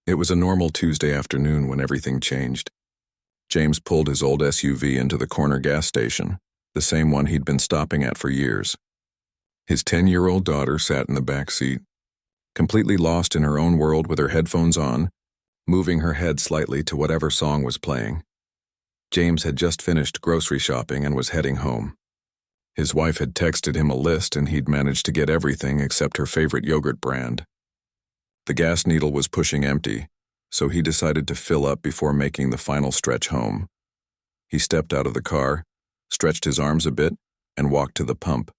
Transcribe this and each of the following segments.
It was a normal Tuesday afternoon when everything changed. James pulled his old SUV into the corner gas station, the same one he'd been stopping at for years. His 10-year-old daughter sat in the back seat, completely lost in her own world with her headphones on, moving her head slightly to whatever song was playing. James had just finished grocery shopping and was heading home. His wife had texted him a list and he'd managed to get everything except her favorite yogurt brand. The gas needle was pushing empty, so he decided to fill up before making the final stretch home. He stepped out of the car, stretched his arms a bit, and walked to the pump.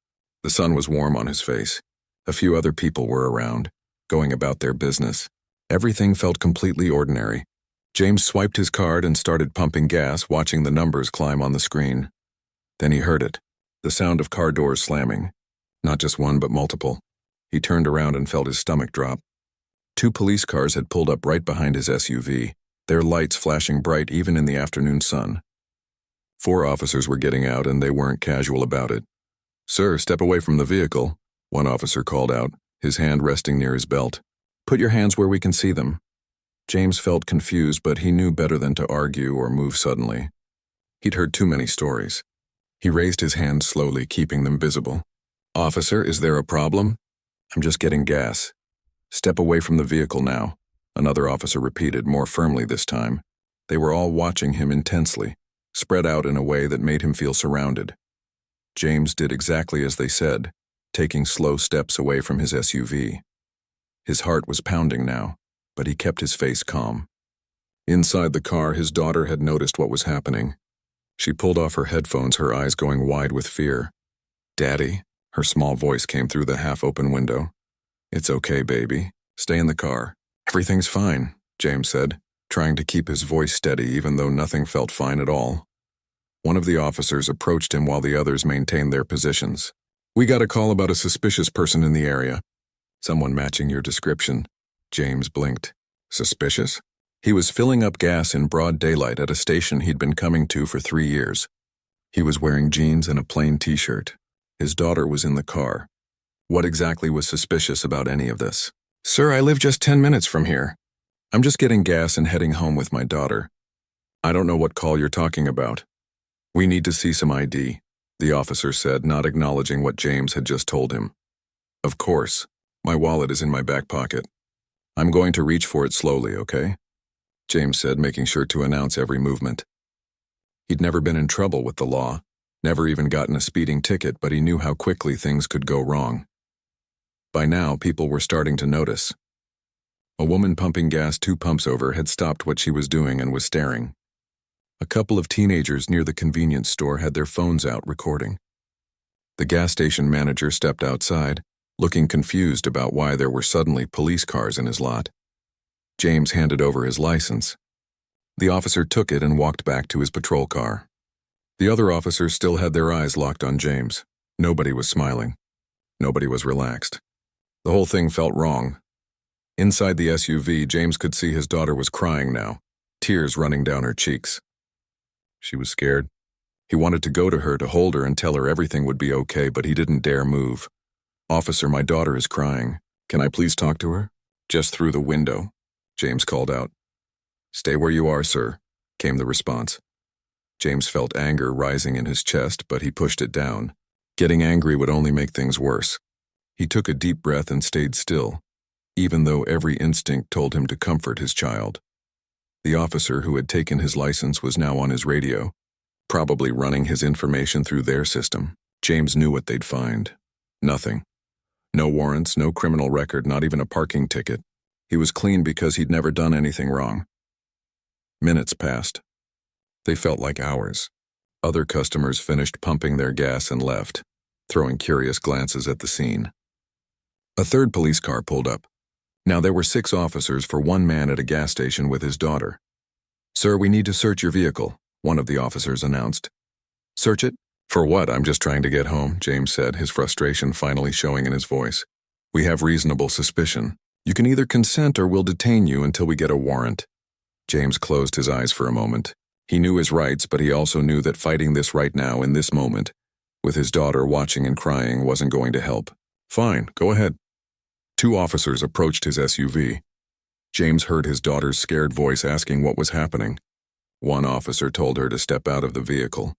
The sun was warm on his face. A few other people were around, going about their business. Everything felt completely ordinary. James swiped his card and started pumping gas, watching the numbers climb on the screen. Then he heard it, the sound of car doors slamming. Not just one, but multiple. He turned around and felt his stomach drop. 2 police cars had pulled up right behind his SUV, their lights flashing bright even in the afternoon sun. 4 officers were getting out and they weren't casual about it. "Sir, step away from the vehicle," one officer called out, his hand resting near his belt. "Put your hands where we can see them." James felt confused, but he knew better than to argue or move suddenly. He'd heard too many stories. He raised his hands slowly, keeping them visible. "Officer, is there a problem?" "I'm just getting gas." "Step away from the vehicle now," another officer repeated, more firmly this time. They were all watching him intensely, spread out in a way that made him feel surrounded. James did exactly as they said, taking slow steps away from his SUV. His heart was pounding now, but he kept his face calm. Inside the car, his daughter had noticed what was happening. She pulled off her headphones, her eyes going wide with fear. "Daddy," her small voice came through the half-open window. "It's okay, baby. Stay in the car." "Everything's fine," James said, trying to keep his voice steady even though nothing felt fine at all. One of the officers approached him while the others maintained their positions. "We got a call about a suspicious person in the area." "Someone matching your description." James blinked. "Suspicious?" He was filling up gas in broad daylight at a station he'd been coming to for 3 years. He was wearing jeans and a plain t-shirt. His daughter was in the car. What exactly was suspicious about any of this? "Sir, I live just 10 minutes from here. I'm just getting gas and heading home with my daughter." "I don't know what call you're talking about." "We need to see some ID," the officer said, not acknowledging what James had just told him. "Of course. My wallet is in my back pocket. I'm going to reach for it slowly, okay?" James said, making sure to announce every movement. He'd never been in trouble with the law, never even gotten a speeding ticket, but he knew how quickly things could go wrong. By now, people were starting to notice. A woman pumping gas 2 pumps over had stopped what she was doing and was staring. A couple of teenagers near the convenience store had their phones out recording. The gas station manager stepped outside, looking confused about why there were suddenly police cars in his lot. James handed over his license. The officer took it and walked back to his patrol car. The other officers still had their eyes locked on James. Nobody was smiling. Nobody was relaxed. The whole thing felt wrong. Inside the SUV, James could see his daughter was crying now, tears running down her cheeks. She was scared. He wanted to go to her to hold her and tell her everything would be okay, but he didn't dare move. "Officer, my daughter is crying. Can I please talk to her?" "Just through the window," James called out. "Stay where you are, sir," came the response. James felt anger rising in his chest, but he pushed it down. Getting angry would only make things worse. He took a deep breath and stayed still, even though every instinct told him to comfort his child. The officer who had taken his license was now on his radio, probably running his information through their system. James knew what they'd find. Nothing. No warrants, no criminal record, not even a parking ticket. He was clean because he'd never done anything wrong. Minutes passed. They felt like hours. Other customers finished pumping their gas and left, throwing curious glances at the scene. A third police car pulled up. Now there were 6 officers for 1 man at a gas station with his daughter. "Sir, we need to search your vehicle," one of the officers announced. "Search it? For what? I'm just trying to get home," James said, his frustration finally showing in his voice. "We have reasonable suspicion. You can either consent or we'll detain you until we get a warrant." James closed his eyes for a moment. He knew his rights, but he also knew that fighting this right now in this moment, with his daughter watching and crying, wasn't going to help. "Fine, go ahead." 2 officers approached his SUV. James heard his daughter's scared voice asking what was happening. One officer told her to step out of the vehicle.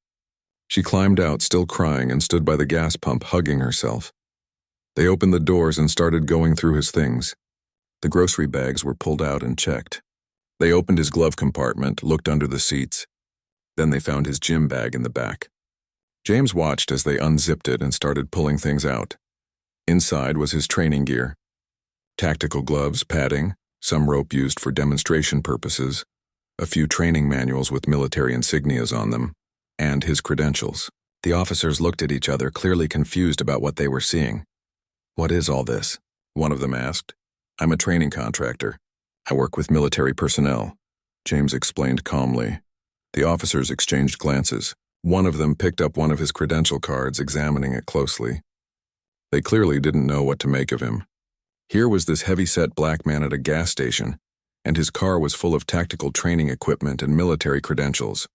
She climbed out, still crying, and stood by the gas pump, hugging herself. They opened the doors and started going through his things. The grocery bags were pulled out and checked. They opened his glove compartment, looked under the seats. Then they found his gym bag in the back. James watched as they unzipped it and started pulling things out. Inside was his training gear. Tactical gloves, padding, some rope used for demonstration purposes, a few training manuals with military insignias on them, and his credentials. The officers looked at each other, clearly confused about what they were seeing. "What is all this?" one of them asked. "I'm a training contractor. I work with military personnel," James explained calmly. The officers exchanged glances. One of them picked up one of his credential cards, examining it closely. They clearly didn't know what to make of him. Here was this heavy-set black man at a gas station, and his car was full of tactical training equipment and military credentials.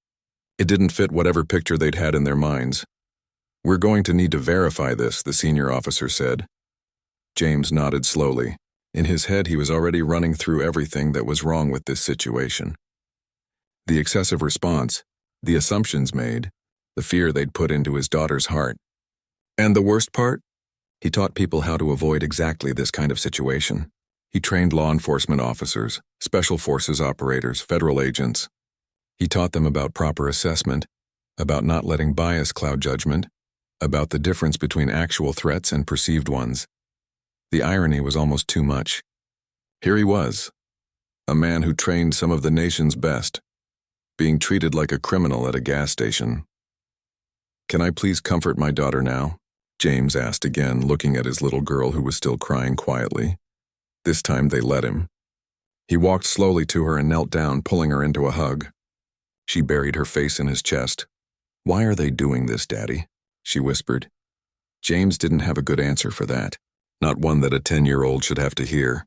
It didn't fit whatever picture they'd had in their minds. "We're going to need to verify this," the senior officer said. James nodded slowly. In his head, he was already running through everything that was wrong with this situation. The excessive response, the assumptions made, the fear they'd put into his daughter's heart. And the worst part? He taught people how to avoid exactly this kind of situation. He trained law enforcement officers, special forces operators, federal agents. He taught them about proper assessment, about not letting bias cloud judgment, about the difference between actual threats and perceived ones. The irony was almost too much. Here he was, a man who trained some of the nation's best, being treated like a criminal at a gas station. "Can I please comfort my daughter now?" James asked again, looking at his little girl who was still crying quietly. This time they let him. He walked slowly to her and knelt down, pulling her into a hug. She buried her face in his chest. "Why are they doing this, Daddy?" she whispered. James didn't have a good answer for that, not one that a 10-year-old should have to hear.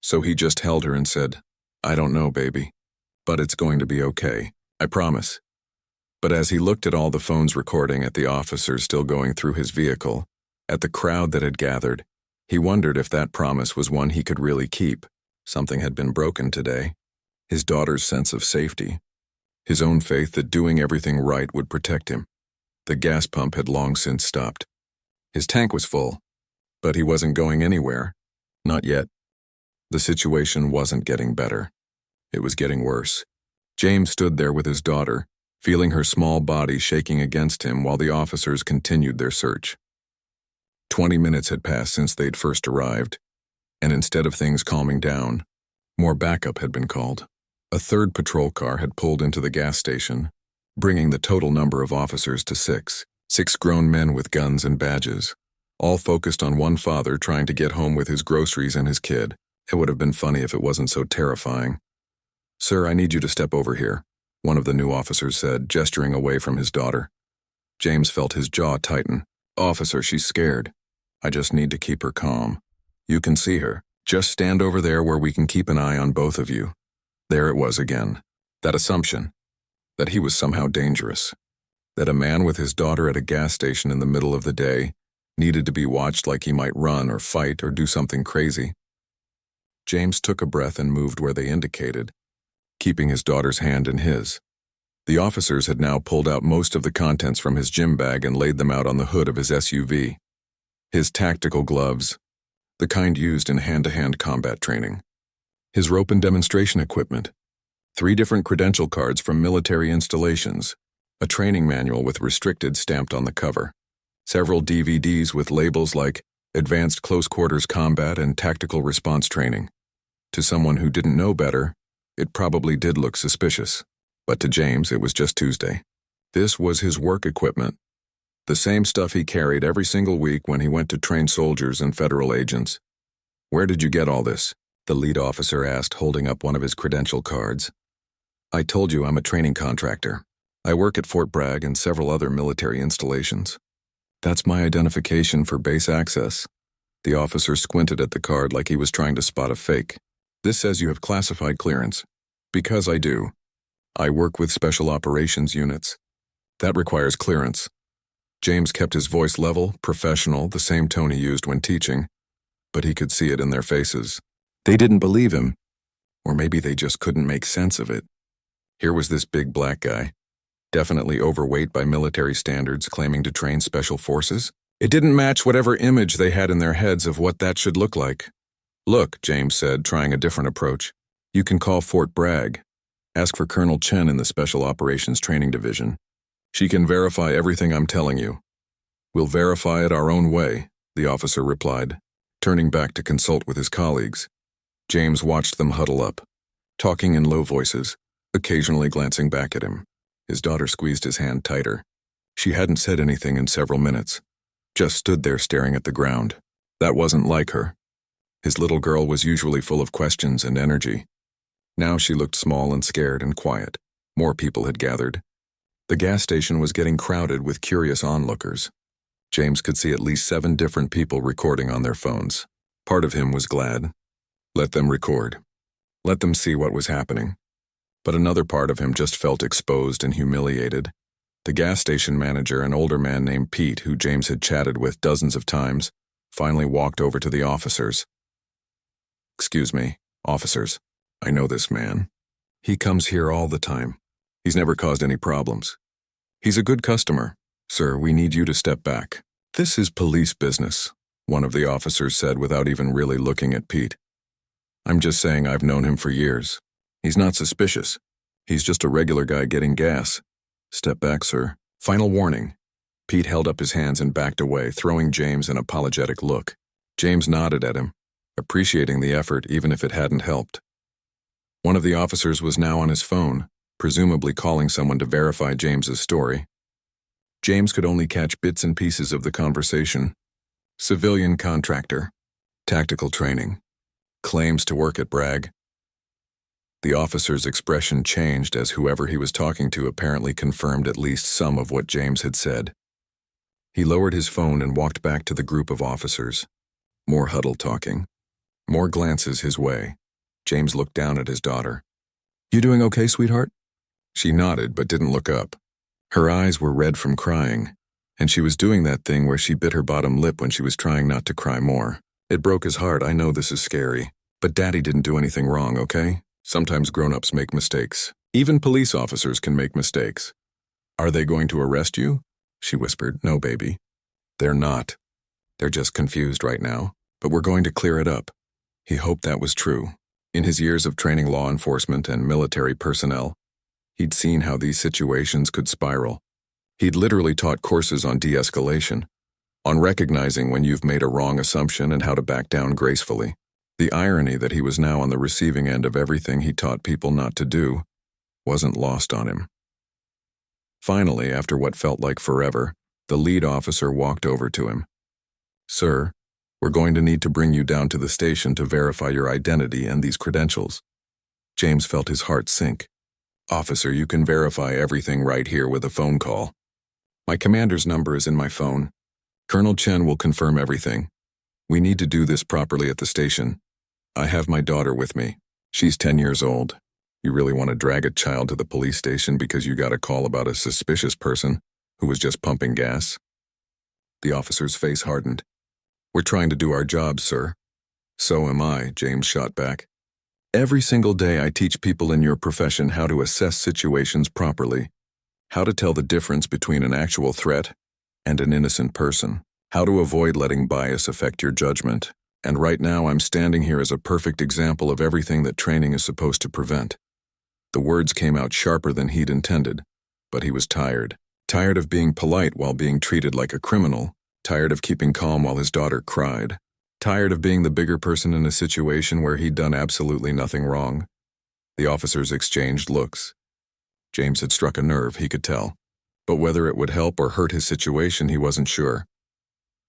So he just held her and said, "I don't know, baby, but it's going to be okay, I promise." But as he looked at all the phones recording, at the officers still going through his vehicle, at the crowd that had gathered, he wondered if that promise was one he could really keep. Something had been broken today. His daughter's sense of safety. His own faith that doing everything right would protect him. The gas pump had long since stopped. His tank was full, but he wasn't going anywhere. Not yet. The situation wasn't getting better. It was getting worse. James stood there with his daughter, feeling her small body shaking against him while the officers continued their search. 20 minutes had passed since they'd first arrived, and instead of things calming down, more backup had been called. A third patrol car had pulled into the gas station, bringing the total number of officers to 6. 6 grown men with guns and badges, all focused on one father trying to get home with his groceries and his kid. It would have been funny if it wasn't so terrifying. "Sir, I need you to step over here," one of the new officers said, gesturing away from his daughter. James felt his jaw tighten. "Officer, she's scared. I just need to keep her calm. You can see her. Just stand over there where we can keep an eye on both of you." There it was again. That assumption. That he was somehow dangerous. That a man with his daughter at a gas station in the middle of the day needed to be watched like he might run or fight or do something crazy. James took a breath and moved where they indicated, keeping his daughter's hand in his. The officers had now pulled out most of the contents from his gym bag and laid them out on the hood of his SUV. His tactical gloves, the kind used in hand-to-hand combat training. His rope and demonstration equipment. 3 different credential cards from military installations. A training manual with restricted stamped on the cover. Several DVDs with labels like Advanced Close Quarters Combat and Tactical Response Training. To someone who didn't know better, it probably did look suspicious. But to James, it was just Tuesday. This was his work equipment. The same stuff he carried every single week when he went to train soldiers and federal agents. "Where did you get all this?" the lead officer asked, holding up one of his credential cards. "I told you I'm a training contractor. I work at Fort Bragg and several other military installations. That's my identification for base access." The officer squinted at the card like he was trying to spot a fake. "This says you have classified clearance." "Because I do. I work with special operations units. That requires clearance." James kept his voice level, professional, the same tone he used when teaching, but he could see it in their faces. They didn't believe him. Or maybe they just couldn't make sense of it. Here was this big black guy, definitely overweight by military standards, claiming to train special forces. It didn't match whatever image they had in their heads of what that should look like. Look, James said, trying a different approach. You can call Fort Bragg. Ask for Colonel Chen in the Special Operations Training Division. She can verify everything I'm telling you. We'll verify it our own way, the officer replied, turning back to consult with his colleagues. James watched them huddle up, talking in low voices, occasionally glancing back at him. His daughter squeezed his hand tighter. She hadn't said anything in several minutes, just stood there staring at the ground. That wasn't like her. His little girl was usually full of questions and energy. Now she looked small and scared and quiet. More people had gathered. The gas station was getting crowded with curious onlookers. James could see at least 7 different people recording on their phones. Part of him was glad. Let them record. Let them see what was happening. But another part of him just felt exposed and humiliated. The gas station manager, an older man named Pete, who James had chatted with dozens of times, finally walked over to the officers. Excuse me, officers. I know this man. He comes here all the time. He's never caused any problems. He's a good customer. Sir, we need you to step back. This is police business, one of the officers said without even really looking at Pete. I'm just saying I've known him for years. He's not suspicious. He's just a regular guy getting gas. Step back, sir. Final warning. Pete held up his hands and backed away, throwing James an apologetic look. James nodded at him, appreciating the effort even if it hadn't helped. One of the officers was now on his phone, presumably calling someone to verify James's story. James could only catch bits and pieces of the conversation. Civilian contractor. Tactical training. Claims to work at Bragg. The officer's expression changed as whoever he was talking to apparently confirmed at least some of what James had said. He lowered his phone and walked back to the group of officers. More huddled talking. More glances his way. James looked down at his daughter. You doing okay, sweetheart? She nodded but didn't look up. Her eyes were red from crying, and she was doing that thing where she bit her bottom lip when she was trying not to cry more. It broke his heart. I know this is scary, but Daddy didn't do anything wrong, okay? Sometimes grown-ups make mistakes. Even police officers can make mistakes. Are they going to arrest you? She whispered. No, baby. They're not. They're just confused right now, but we're going to clear it up. He hoped that was true. In his years of training law enforcement and military personnel, he'd seen how these situations could spiral. He'd literally taught courses on de-escalation, on recognizing when you've made a wrong assumption and how to back down gracefully. The irony that he was now on the receiving end of everything he taught people not to do wasn't lost on him. Finally, after what felt like forever, the lead officer walked over to him. Sir, we're going to need to bring you down to the station to verify your identity and these credentials. James felt his heart sink. Officer, you can verify everything right here with a phone call. My commander's number is in my phone. Colonel Chen will confirm everything. We need to do this properly at the station. I have my daughter with me. She's 10 years old. You really want to drag a child to the police station because you got a call about a suspicious person who was just pumping gas? The officer's face hardened. We're trying to do our jobs, sir. So am I, James shot back. Every single day I teach people in your profession how to assess situations properly, how to tell the difference between an actual threat and an innocent person, how to avoid letting bias affect your judgment. And right now I'm standing here as a perfect example of everything that training is supposed to prevent. The words came out sharper than he'd intended, but he was tired. Tired of being polite while being treated like a criminal, tired of keeping calm while his daughter cried, tired of being the bigger person in a situation where he'd done absolutely nothing wrong. The officers exchanged looks. James had struck a nerve, he could tell, but whether it would help or hurt his situation, he wasn't sure.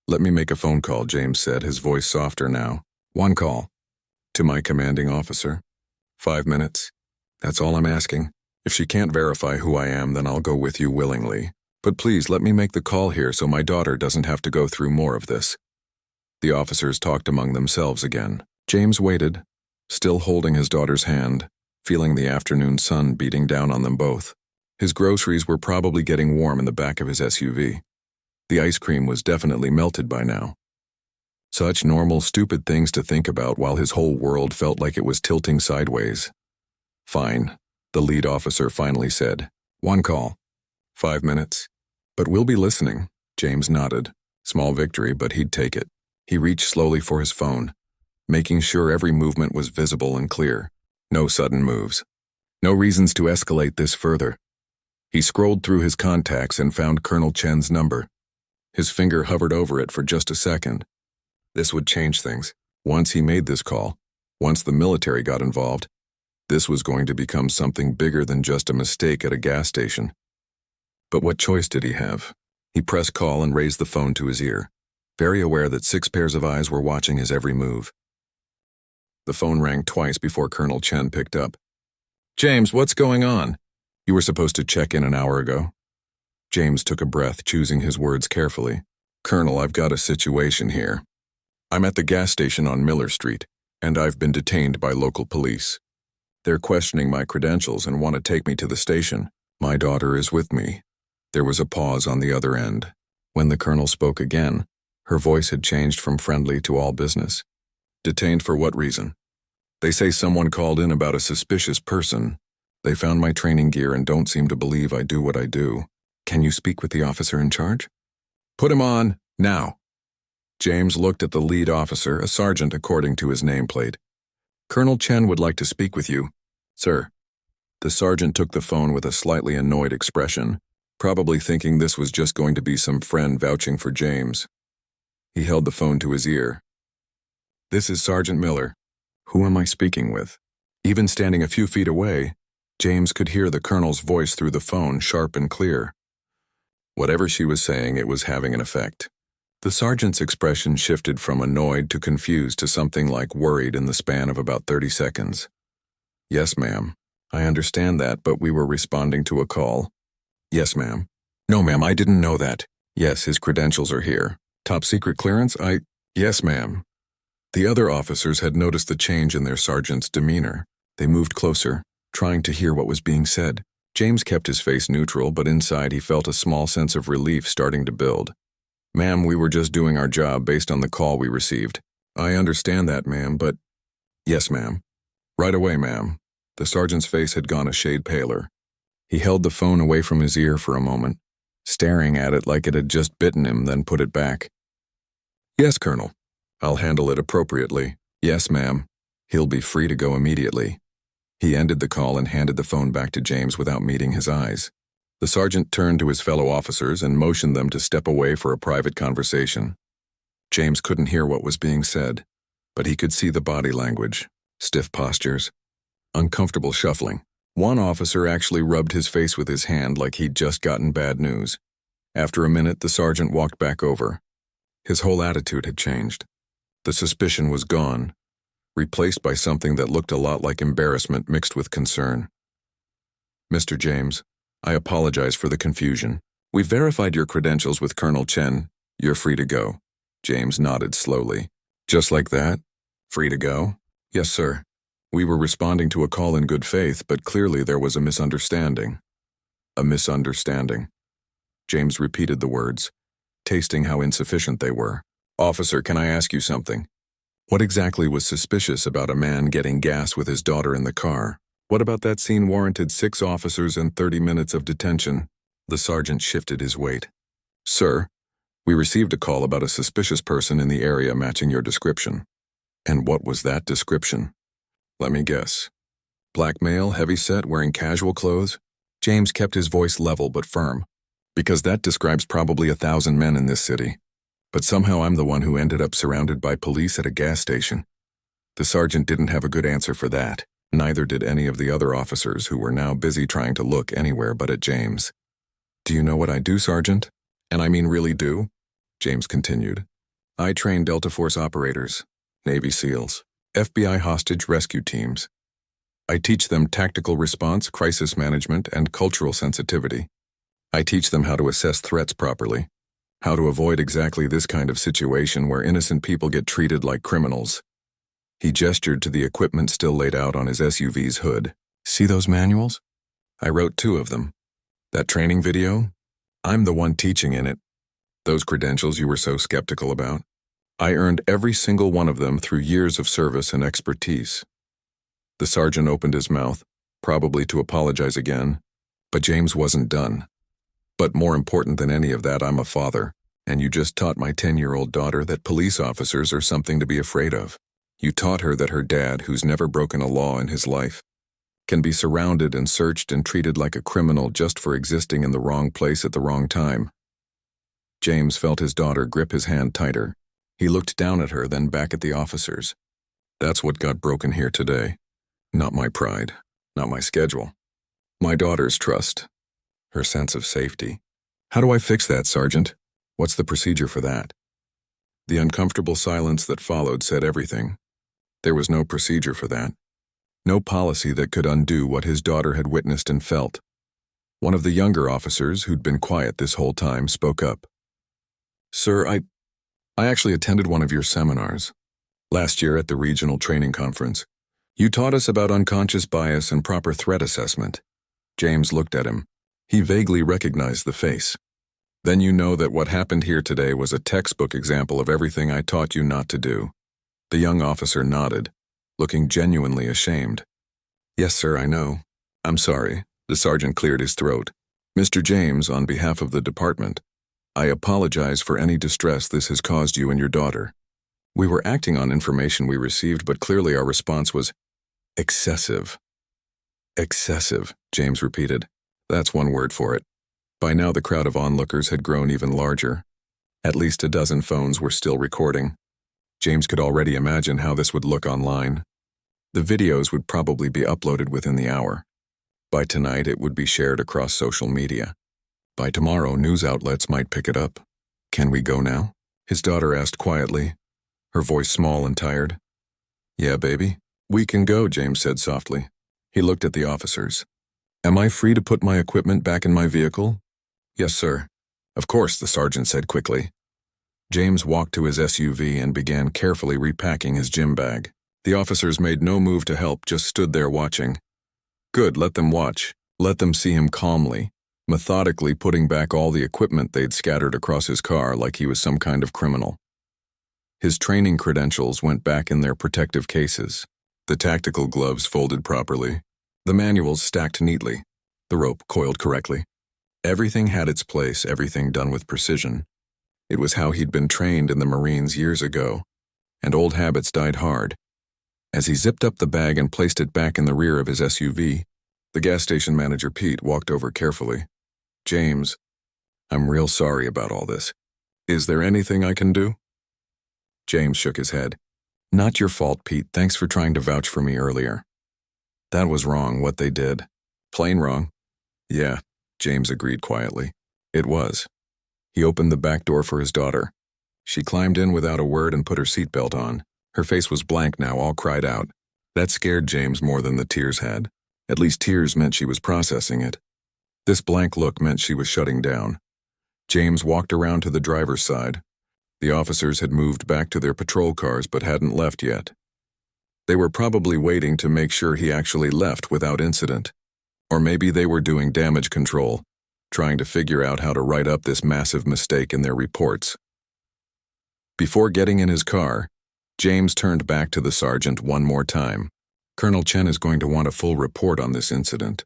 Let me make a phone call, James said, his voice softer now. One call. To my commanding officer. 5 minutes. That's all I'm asking. If she can't verify who I am, then I'll go with you willingly. But please let me make the call here so my daughter doesn't have to go through more of this. The officers talked among themselves again. James waited, still holding his daughter's hand, feeling the afternoon sun beating down on them both. His groceries were probably getting warm in the back of his SUV. The ice cream was definitely melted by now. Such normal, stupid things to think about while his whole world felt like it was tilting sideways. Fine, the lead officer finally said. One call. 5 minutes. But we'll be listening. James nodded. Small victory, but he'd take it. He reached slowly for his phone, making sure every movement was visible and clear. No sudden moves. No reasons to escalate this further. He scrolled through his contacts and found Colonel Chen's number. His finger hovered over it for just a second. This would change things. Once he made this call, once the military got involved, this was going to become something bigger than just a mistake at a gas station. But what choice did he have? He pressed call and raised the phone to his ear, very aware that 6 pairs of eyes were watching his every move. The phone rang twice before Colonel Chen picked up. James, what's going on? You were supposed to check in an hour ago. James took a breath, choosing his words carefully. Colonel, I've got a situation here. I'm at the gas station on Miller Street, and I've been detained by local police. They're questioning my credentials and want to take me to the station. My daughter is with me. There was a pause on the other end. When the colonel spoke again, her voice had changed from friendly to all business. Detained for what reason? They say someone called in about a suspicious person. They found my training gear and don't seem to believe I do what I do. Can you speak with the officer in charge? Put him on, now. James looked at the lead officer, a sergeant according to his nameplate. Colonel Chen would like to speak with you, sir. The sergeant took the phone with a slightly annoyed expression, probably thinking this was just going to be some friend vouching for James. He held the phone to his ear. This is Sergeant Miller. Who am I speaking with? Even standing a few feet away, James could hear the colonel's voice through the phone, sharp and clear. Whatever she was saying, it was having an effect. The sergeant's expression shifted from annoyed to confused to something like worried in the span of about 30 seconds. Yes, ma'am. I understand that, but we were responding to a call. Yes, ma'am. No, ma'am, I didn't know that. Yes, his credentials are here. Top secret clearance? Yes, ma'am. The other officers had noticed the change in their sergeant's demeanor. They moved closer, trying to hear what was being said. James kept his face neutral, but inside he felt a small sense of relief starting to build. Ma'am, we were just doing our job based on the call we received. I understand that, ma'am, but... Yes, ma'am. Right away, ma'am. The sergeant's face had gone a shade paler. He held the phone away from his ear for a moment, staring at it like it had just bitten him, then put it back. Yes, Colonel. I'll handle it appropriately. Yes, ma'am. He'll be free to go immediately. He ended the call and handed the phone back to James without meeting his eyes. The sergeant turned to his fellow officers and motioned them to step away for a private conversation. James couldn't hear what was being said, but he could see the body language, stiff postures, uncomfortable shuffling. One officer actually rubbed his face with his hand like he'd just gotten bad news. After a minute, the sergeant walked back over. His whole attitude had changed. The suspicion was gone, replaced by something that looked a lot like embarrassment mixed with concern. Mr. James, I apologize for the confusion. We've verified your credentials with Colonel Chen. You're free to go. James nodded slowly. Just like that? Free to go? Yes, sir. We were responding to a call in good faith, but clearly there was a misunderstanding. A misunderstanding. James repeated the words, tasting how insufficient they were. Officer, can I ask you something? What exactly was suspicious about a man getting gas with his daughter in the car? What about that scene warranted 6 officers and 30 minutes of detention? The sergeant shifted his weight. Sir, we received a call about a suspicious person in the area matching your description. And what was that description? Let me guess. Black male, heavyset, wearing casual clothes? James kept his voice level but firm. Because that describes probably 1,000 men in this city. But somehow I'm the one who ended up surrounded by police at a gas station. The sergeant didn't have a good answer for that. Neither did any of the other officers who were now busy trying to look anywhere but at James. Do you know what I do, Sergeant? And I mean really do? James continued. I train Delta Force operators, Navy SEALs, FBI hostage rescue teams. I teach them tactical response, crisis management, and cultural sensitivity. I teach them how to assess threats properly, how to avoid exactly this kind of situation where innocent people get treated like criminals. He gestured to the equipment still laid out on his SUV's hood. See those manuals? I wrote 2 of them. That training video? I'm the one teaching in it. Those credentials you were so skeptical about? I earned every single one of them through years of service and expertise." The sergeant opened his mouth, probably to apologize again, but James wasn't done. "But more important than any of that, I'm a father, and you just taught my 10-year-old daughter that police officers are something to be afraid of. You taught her that her dad, who's never broken a law in his life, can be surrounded and searched and treated like a criminal just for existing in the wrong place at the wrong time." James felt his daughter grip his hand tighter. He looked down at her, then back at the officers. "That's what got broken here today. Not my pride, not my schedule. My daughter's trust, her sense of safety. How do I fix that, Sergeant? What's the procedure for that?" The uncomfortable silence that followed said everything. There was no procedure for that. No policy that could undo what his daughter had witnessed and felt. One of the younger officers, who'd been quiet this whole time, spoke up. "Sir, I actually attended one of your seminars last year at the regional training conference. You taught us about unconscious bias and proper threat assessment." James looked at him. He vaguely recognized the face. "Then you know that what happened here today was a textbook example of everything I taught you not to do." The young officer nodded, looking genuinely ashamed. "Yes, sir, I know. I'm sorry." The sergeant cleared his throat. "Mr. James, on behalf of the department, I apologize for any distress this has caused you and your daughter. We were acting on information we received, but clearly our response was excessive." "Excessive," James repeated. "That's one word for it." By now the crowd of onlookers had grown even larger. At least a dozen phones were still recording. James could already imagine how this would look online. The videos would probably be uploaded within the hour. By tonight it would be shared across social media. By tomorrow news outlets might pick it up. "Can we go now?" his daughter asked quietly, her voice small and tired. "Yeah, baby, we can go," James said softly. He looked at the officers. "Am I free to put my equipment back in my vehicle?" "Yes, sir." "Of course," the sergeant said quickly. James walked to his SUV and began carefully repacking his gym bag. The officers made no move to help, just stood there watching. Good, let them watch. Let them see him calmly, methodically putting back all the equipment they'd scattered across his car like he was some kind of criminal. His training credentials went back in their protective cases. The tactical gloves folded properly. The manuals stacked neatly. The rope coiled correctly. Everything had its place, everything done with precision. It was how he'd been trained in the Marines years ago, and old habits died hard. As he zipped up the bag and placed it back in the rear of his SUV, the gas station manager Pete walked over carefully. "James, I'm real sorry about all this. Is there anything I can do?" James shook his head. "Not your fault, Pete. Thanks for trying to vouch for me earlier. That was wrong, what they did. Plain wrong." "Yeah," James agreed quietly. "It was." He opened the back door for his daughter. She climbed in without a word and put her seatbelt on. Her face was blank now, all cried out. That scared James more than the tears had. At least tears meant she was processing it. This blank look meant she was shutting down. James walked around to the driver's side. The officers had moved back to their patrol cars but hadn't left yet. They were probably waiting to make sure he actually left without incident. Or maybe they were doing damage control, trying to figure out how to write up this massive mistake in their reports. Before getting in his car, James turned back to the sergeant one more time. "Colonel Chen is going to want a full report on this incident.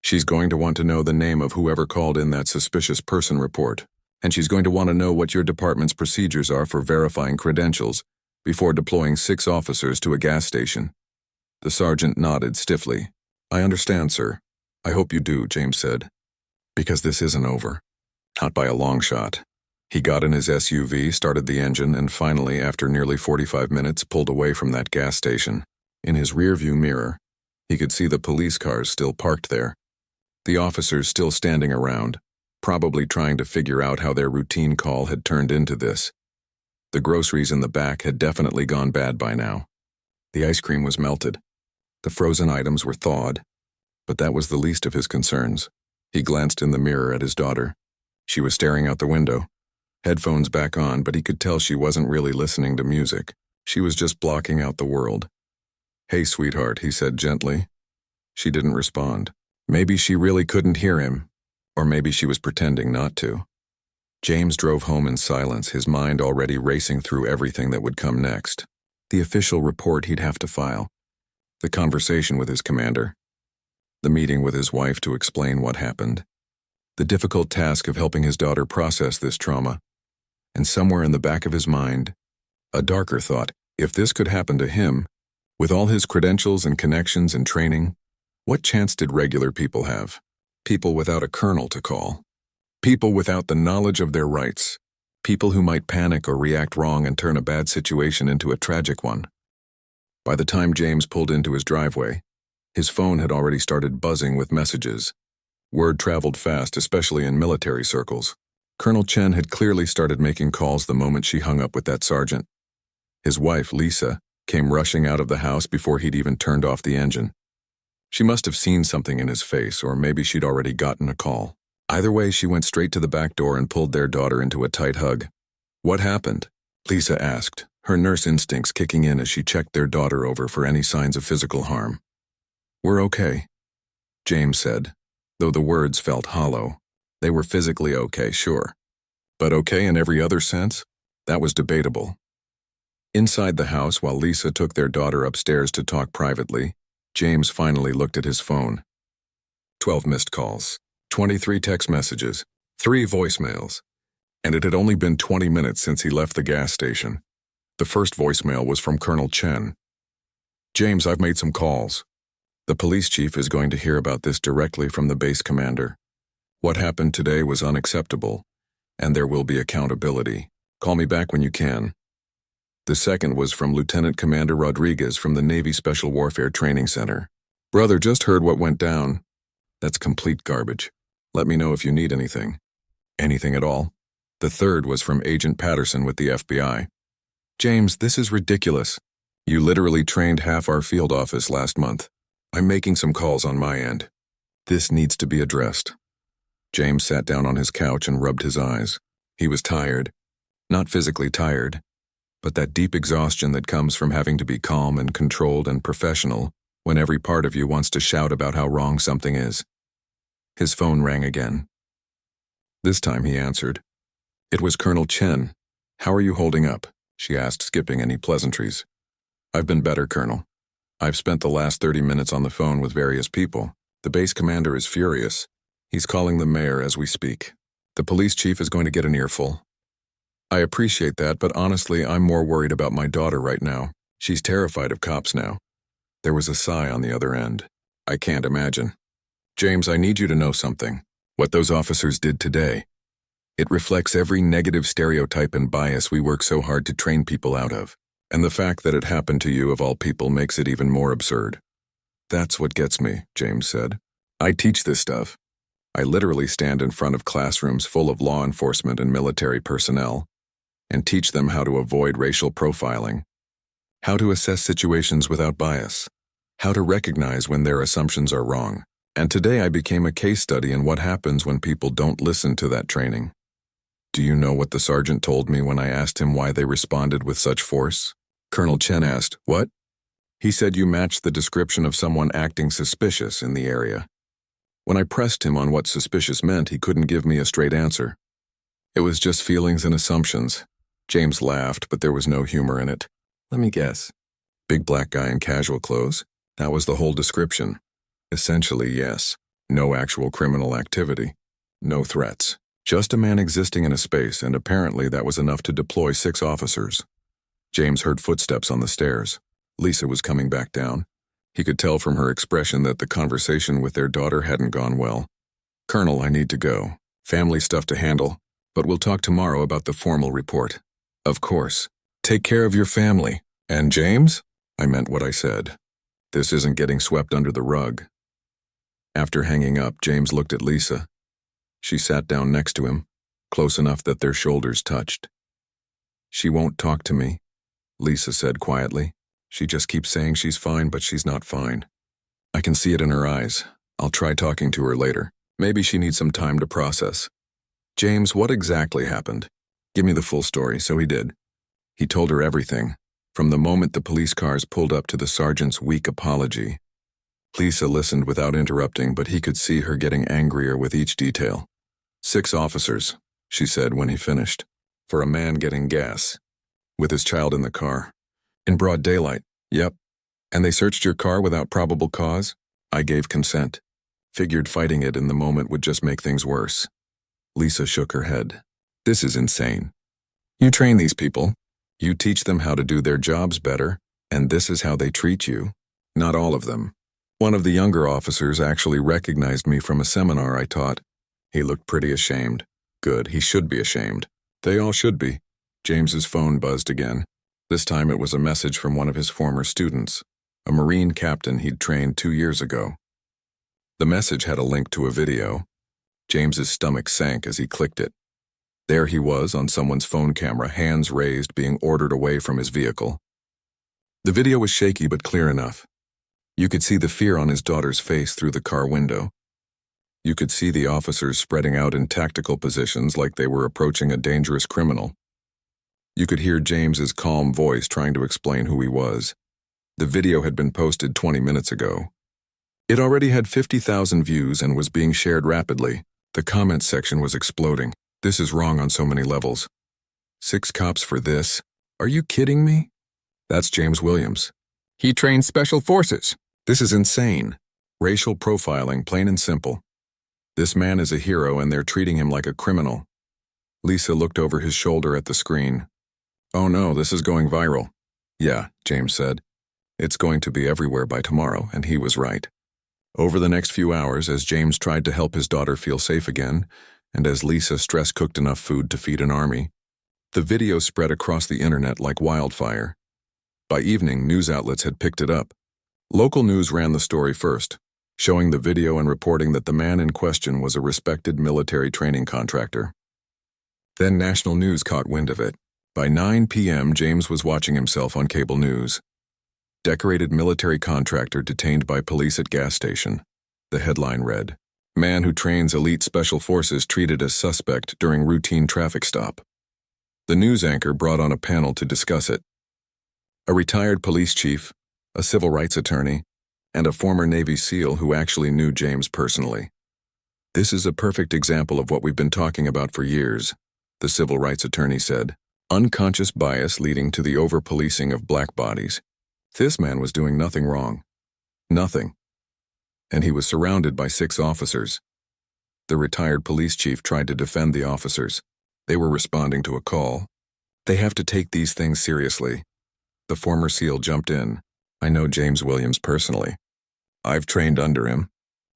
She's going to want to know the name of whoever called in that suspicious person report, and she's going to want to know what your department's procedures are for verifying credentials before deploying 6 officers to a gas station." The sergeant nodded stiffly. "I understand, sir. I hope you do," James said. "Because this isn't over. Not by a long shot." He got in his SUV, started the engine, and finally, after nearly 45 minutes, pulled away from that gas station. In his rearview mirror, he could see the police cars still parked there. The officers still standing around, probably trying to figure out how their routine call had turned into this. The groceries in the back had definitely gone bad by now. The ice cream was melted. The frozen items were thawed. But that was the least of his concerns. He glanced in the mirror at his daughter. She was staring out the window. Headphones back on, but he could tell she wasn't really listening to music. She was just blocking out the world. "Hey, sweetheart," he said gently. She didn't respond. Maybe she really couldn't hear him, or maybe she was pretending not to. James drove home in silence, his mind already racing through everything that would come next. The official report he'd have to file, the conversation with his commander, the meeting with his wife to explain what happened, the difficult task of helping his daughter process this trauma, and somewhere in the back of his mind, a darker thought: if this could happen to him, with all his credentials and connections and training, what chance did regular people have? People without a colonel to call. People without the knowledge of their rights. People who might panic or react wrong and turn a bad situation into a tragic one. By the time James pulled into his driveway, his phone had already started buzzing with messages. Word traveled fast, especially in military circles. Colonel Chen had clearly started making calls the moment she hung up with that sergeant. His wife, Lisa, came rushing out of the house before he'd even turned off the engine. She must have seen something in his face, or maybe she'd already gotten a call. Either way, she went straight to the back door and pulled their daughter into a tight hug. "What happened?" Lisa asked, her nurse instincts kicking in as she checked their daughter over for any signs of physical harm. "We're okay," James said, though the words felt hollow. They were physically okay, sure. But okay in every other sense? That was debatable. Inside the house, while Lisa took their daughter upstairs to talk privately, James finally looked at his phone. 12 missed calls, 23 text messages, 3 voicemails, and it had only been 20 minutes since he left the gas station. The first voicemail was from Colonel Chen. "James, I've made some calls. The police chief is going to hear about this directly from the base commander. What happened today was unacceptable, and there will be accountability. Call me back when you can." The second was from Lieutenant Commander Rodriguez from the Navy Special Warfare Training Center. "Brother, just heard what went down. That's complete garbage. Let me know if you need anything." "Anything at all?" The third was from Agent Patterson with the FBI. "James, this is ridiculous. You literally trained half our field office last month. I'm making some calls on my end. This needs to be addressed." James sat down on his couch and rubbed his eyes. He was tired. Not physically tired, but that deep exhaustion that comes from having to be calm and controlled and professional when every part of you wants to shout about how wrong something is. His phone rang again. This time he answered. It was Colonel Chen. "How are you holding up?" she asked, skipping any pleasantries. "I've been better, Colonel. I've spent the last 30 minutes on the phone with various people. The base commander is furious. He's calling the mayor as we speak. The police chief is going to get an earful. I appreciate that, but honestly, I'm more worried about my daughter right now. She's terrified of cops now." There was a sigh on the other end. "I can't imagine. James, I need you to know something. What those officers did today, it reflects every negative stereotype and bias we work so hard to train people out of. And the fact that it happened to you, of all people, makes it even more absurd." "That's what gets me," James said. "I teach this stuff. I literally stand in front of classrooms full of law enforcement and military personnel and teach them how to avoid racial profiling, how to assess situations without bias, how to recognize when their assumptions are wrong. And today I became a case study in what happens when people don't listen to that training. Do you know what the sergeant told me when I asked him why they responded with such force?" Colonel Chen asked. "What?" "He said you matched the description of someone acting suspicious in the area. When I pressed him on what suspicious meant, he couldn't give me a straight answer. It was just feelings and assumptions." James laughed, but there was no humor in it. "Let me guess. Big black guy in casual clothes. That was the whole description." "Essentially, yes. No actual criminal activity. No threats. Just a man existing in a space, and apparently that was enough to deploy 6 officers. James heard footsteps on the stairs. Lisa was coming back down. He could tell from her expression that the conversation with their daughter hadn't gone well. "Colonel, I need to go. Family stuff to handle, but we'll talk tomorrow about the formal report." "Of course. Take care of your family. And James?" "I meant what I said. This isn't getting swept under the rug." After hanging up, James looked at Lisa. She sat down next to him, close enough that their shoulders touched. "She won't talk to me," Lisa said quietly. "She just keeps saying she's fine, but she's not fine. I can see it in her eyes. I'll try talking to her later. Maybe she needs some time to process." "James, what exactly happened? Give me the full story." So he did. He told her everything, from the moment the police cars pulled up to the sergeant's weak apology. Lisa listened without interrupting, but he could see her getting angrier with each detail. 6 officers. she said when he finished. For a man getting gas. With his child in the car. In broad daylight. Yep. And they searched your car without probable cause? I gave consent. Figured fighting it in the moment would just make things worse. Lisa shook her head. This is insane. You train these people. You teach them how to do their jobs better, and this is how they treat you. Not all of them. One of the younger officers actually recognized me from a seminar I taught. He looked pretty ashamed. Good, he should be ashamed. They all should be. James's phone buzzed again. This time it was a message from one of his former students, a Marine captain he'd trained 2 years ago. The message had a link to a video. James's stomach sank as he clicked it. There he was on someone's phone camera, hands raised, being ordered away from his vehicle. The video was shaky but clear enough. You could see the fear on his daughter's face through the car window. You could see the officers spreading out in tactical positions like they were approaching a dangerous criminal. You could hear James's calm voice trying to explain who he was. The video had been posted 20 minutes ago. It already had 50,000 views and was being shared rapidly. The comments section was exploding. This is wrong on so many levels. 6 cops for this? Are you kidding me? That's James Williams. He trains special forces. This is insane. Racial profiling, plain and simple. This man is a hero and they're treating him like a criminal. Lisa looked over his shoulder at the screen. Oh no, this is going viral. Yeah, James said. It's going to be everywhere by tomorrow, and he was right. Over the next few hours, as James tried to help his daughter feel safe again, and as Lisa stress-cooked enough food to feed an army, the video spread across the internet like wildfire. By evening, news outlets had picked it up. Local news ran the story first, showing the video and reporting that the man in question was a respected military training contractor. Then national news caught wind of it. By 9 p.m., James was watching himself on cable news. Decorated military contractor detained by police at gas station. The headline read, Man who trains elite special forces treated as suspect during routine traffic stop. The news anchor brought on a panel to discuss it. A retired police chief, a civil rights attorney, and a former Navy SEAL who actually knew James personally. This is a perfect example of what we've been talking about for years, the civil rights attorney said. Unconscious bias leading to the over-policing of black bodies. This man was doing nothing wrong. Nothing. And he was surrounded by 6 officers. The retired police chief tried to defend the officers. They were responding to a call. They have to take these things seriously. The former SEAL jumped in. I know James Williams personally. I've trained under him.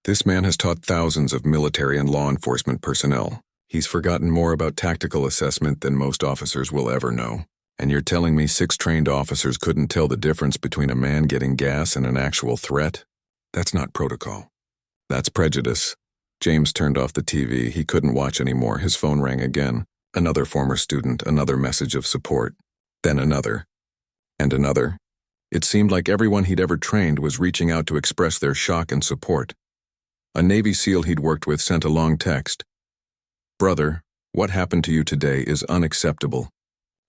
This man has taught thousands of military and law enforcement personnel. He's forgotten more about tactical assessment than most officers will ever know. And you're telling me 6 trained officers couldn't tell the difference between a man getting gas and an actual threat? That's not protocol. That's prejudice. James turned off the TV. He couldn't watch anymore. His phone rang again. Another former student, another message of support. Then another. And another. It seemed like everyone he'd ever trained was reaching out to express their shock and support. A Navy SEAL he'd worked with sent a long text. Brother, what happened to you today is unacceptable.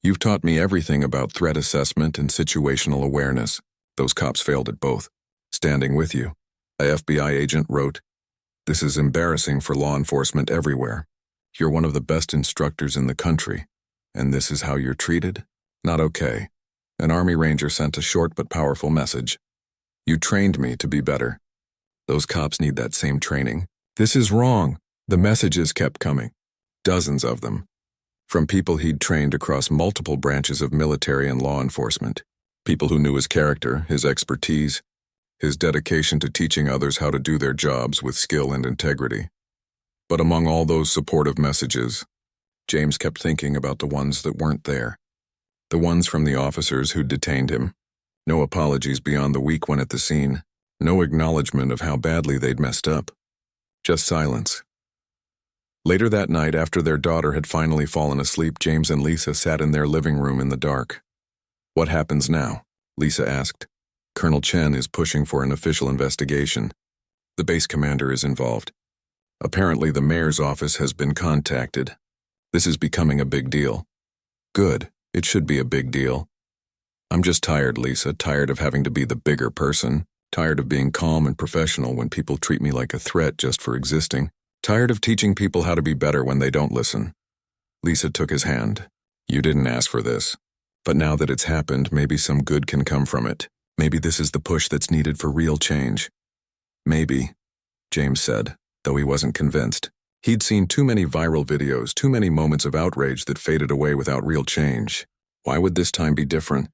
You've taught me everything about threat assessment and situational awareness. Those cops failed at both. Standing with you. A FBI agent wrote, This is embarrassing for law enforcement everywhere. You're one of the best instructors in the country. And this is how you're treated? Not okay. An Army Ranger sent a short but powerful message. You trained me to be better. Those cops need that same training. This is wrong. The messages kept coming. Dozens of them. From people he'd trained across multiple branches of military and law enforcement. People who knew his character, his expertise, his dedication to teaching others how to do their jobs with skill and integrity. But among all those supportive messages, James kept thinking about the ones that weren't there. The ones from the officers who'd detained him. No apologies beyond the weak one at the scene. No acknowledgement of how badly they'd messed up. Just silence. Later that night, after their daughter had finally fallen asleep, James and Lisa sat in their living room in the dark. What happens now? Lisa asked. Colonel Chen is pushing for an official investigation. The base commander is involved. Apparently, the mayor's office has been contacted. This is becoming a big deal. Good. It should be a big deal. I'm just tired, Lisa, tired of having to be the bigger person, tired of being calm and professional when people treat me like a threat just for existing. Tired of teaching people how to be better when they don't listen. Lisa took his hand. You didn't ask for this. But now that it's happened, maybe some good can come from it. Maybe this is the push that's needed for real change. Maybe, James said, though he wasn't convinced. He'd seen too many viral videos, too many moments of outrage that faded away without real change. Why would this time be different?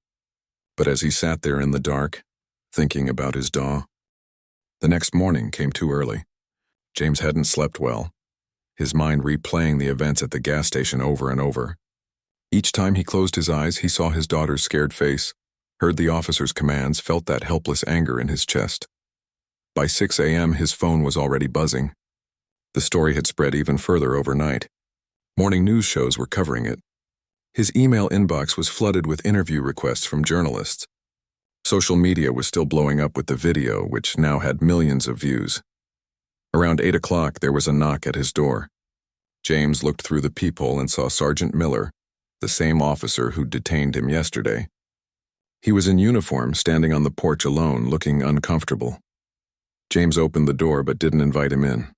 But as he sat there in the dark, thinking about his daw, the next morning came too early. James hadn't slept well, his mind replaying the events at the gas station over and over. Each time he closed his eyes, he saw his daughter's scared face, heard the officer's commands, felt that helpless anger in his chest. By 6 a.m., his phone was already buzzing. The story had spread even further overnight. Morning news shows were covering it. His email inbox was flooded with interview requests from journalists. Social media was still blowing up with the video, which now had millions of views. Around 8 o'clock, there was a knock at his door. James looked through the peephole and saw Sergeant Miller, the same officer who detained him yesterday. He was in uniform, standing on the porch alone, looking uncomfortable. James opened the door but didn't invite him in.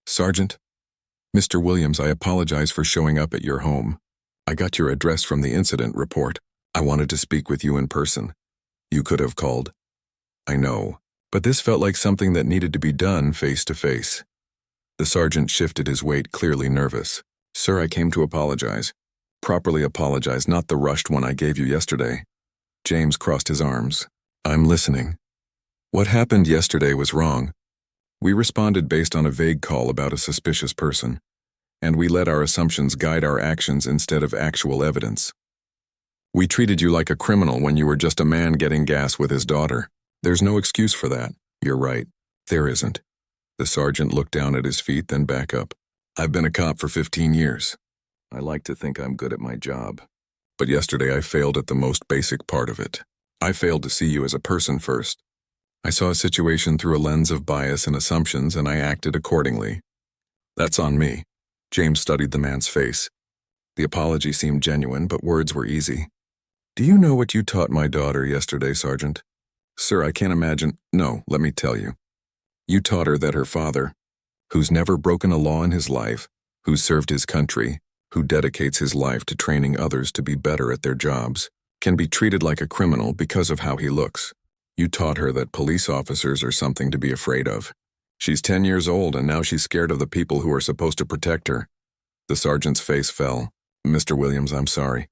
Sergeant, Mr. Williams, I apologize for showing up at your home. I got your address from the incident report. I wanted to speak with you in person. You could have called. I know, but this felt like something that needed to be done face to face. The sergeant shifted his weight, clearly nervous. Sir, I came to apologize. Properly apologize, not the rushed one I gave you yesterday. James crossed his arms. I'm listening. What happened yesterday was wrong. We responded based on a vague call about a suspicious person, and we let our assumptions guide our actions instead of actual evidence. We treated you like a criminal when you were just a man getting gas with his daughter. There's no excuse for that. You're right. There isn't. The sergeant looked down at his feet, then back up. I've been a cop for 15 years. I like to think I'm good at my job. But yesterday I failed at the most basic part of it. I failed to see you as a person first. I saw a situation through a lens of bias and assumptions, and I acted accordingly. That's on me. James studied the man's face. The apology seemed genuine, but words were easy. Do you know what you taught my daughter yesterday, Sergeant? Sir, I can't imagine. No, let me tell you. You taught her that her father, who's never broken a law in his life, who served his country, who dedicates his life to training others to be better at their jobs, can be treated like a criminal because of how he looks. You taught her that police officers are something to be afraid of. She's 10 years old, and now she's scared of the people who are supposed to protect her. The sergeant's face fell. Mr. Williams, I'm sorry.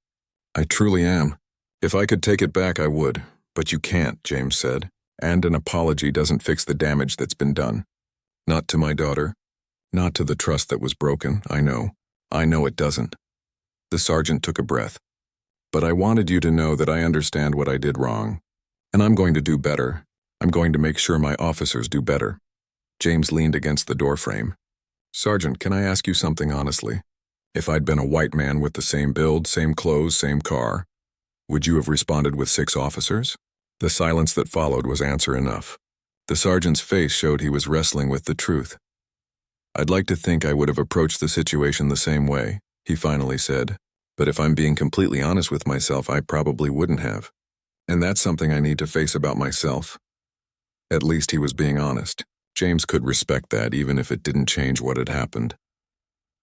I truly am. If I could take it back, I would. But you can't, James said. And an apology doesn't fix the damage that's been done. Not to my daughter. Not to the trust that was broken, I know. I know it doesn't. The sergeant took a breath. But I wanted you to know that I understand what I did wrong. And I'm going to do better. I'm going to make sure my officers do better. James leaned against the doorframe. Sergeant, can I ask you something honestly? If I'd been a white man with the same build, same clothes, same car, would you have responded with 6 officers? The silence that followed was answer enough. The sergeant's face showed he was wrestling with the truth. I'd like to think I would have approached the situation the same way, he finally said. But if I'm being completely honest with myself, I probably wouldn't have. And that's something I need to face about myself. At least he was being honest. James could respect that even if it didn't change what had happened.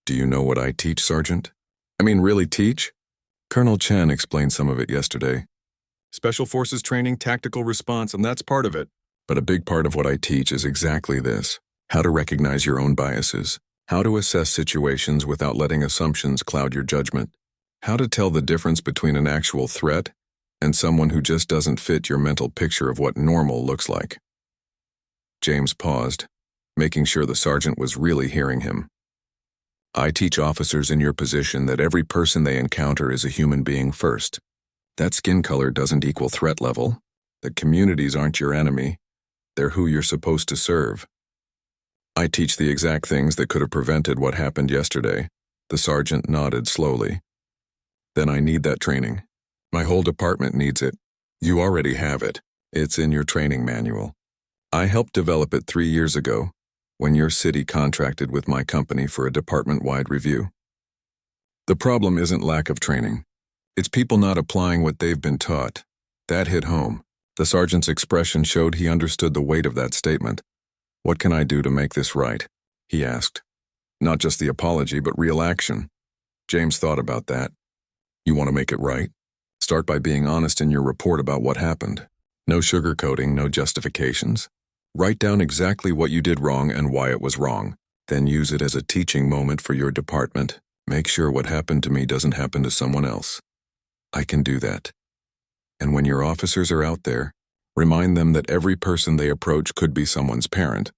Do you know what I teach, Sergeant? I mean, really teach? Colonel Chen explained some of it yesterday. Special Forces training, tactical response, and that's part of it. But a big part of what I teach is exactly this. How to recognize your own biases. How to assess situations without letting assumptions cloud your judgment. How to tell the difference between an actual threat and someone who just doesn't fit your mental picture of what normal looks like. James paused, making sure the sergeant was really hearing him. I teach officers in your position that every person they encounter is a human being first. That skin color doesn't equal threat level. The communities aren't your enemy. They're who you're supposed to serve. I teach the exact things that could have prevented what happened yesterday. The sergeant nodded slowly. Then I need that training. My whole department needs it. You already have it. It's in your training manual. I helped develop it 3 years ago, when your city contracted with my company for a department-wide review. The problem isn't lack of training. It's people not applying what they've been taught. That hit home. The sergeant's expression showed he understood the weight of that statement. What can I do to make this right? He asked. Not just the apology, but real action. James thought about that. You want to make it right? Start by being honest in your report about what happened. No sugarcoating, no justifications. Write down exactly what you did wrong and why it was wrong. Then use it as a teaching moment for your department. Make sure what happened to me doesn't happen to someone else. I can do that. And when your officers are out there, remind them that every person they approach could be someone's parent,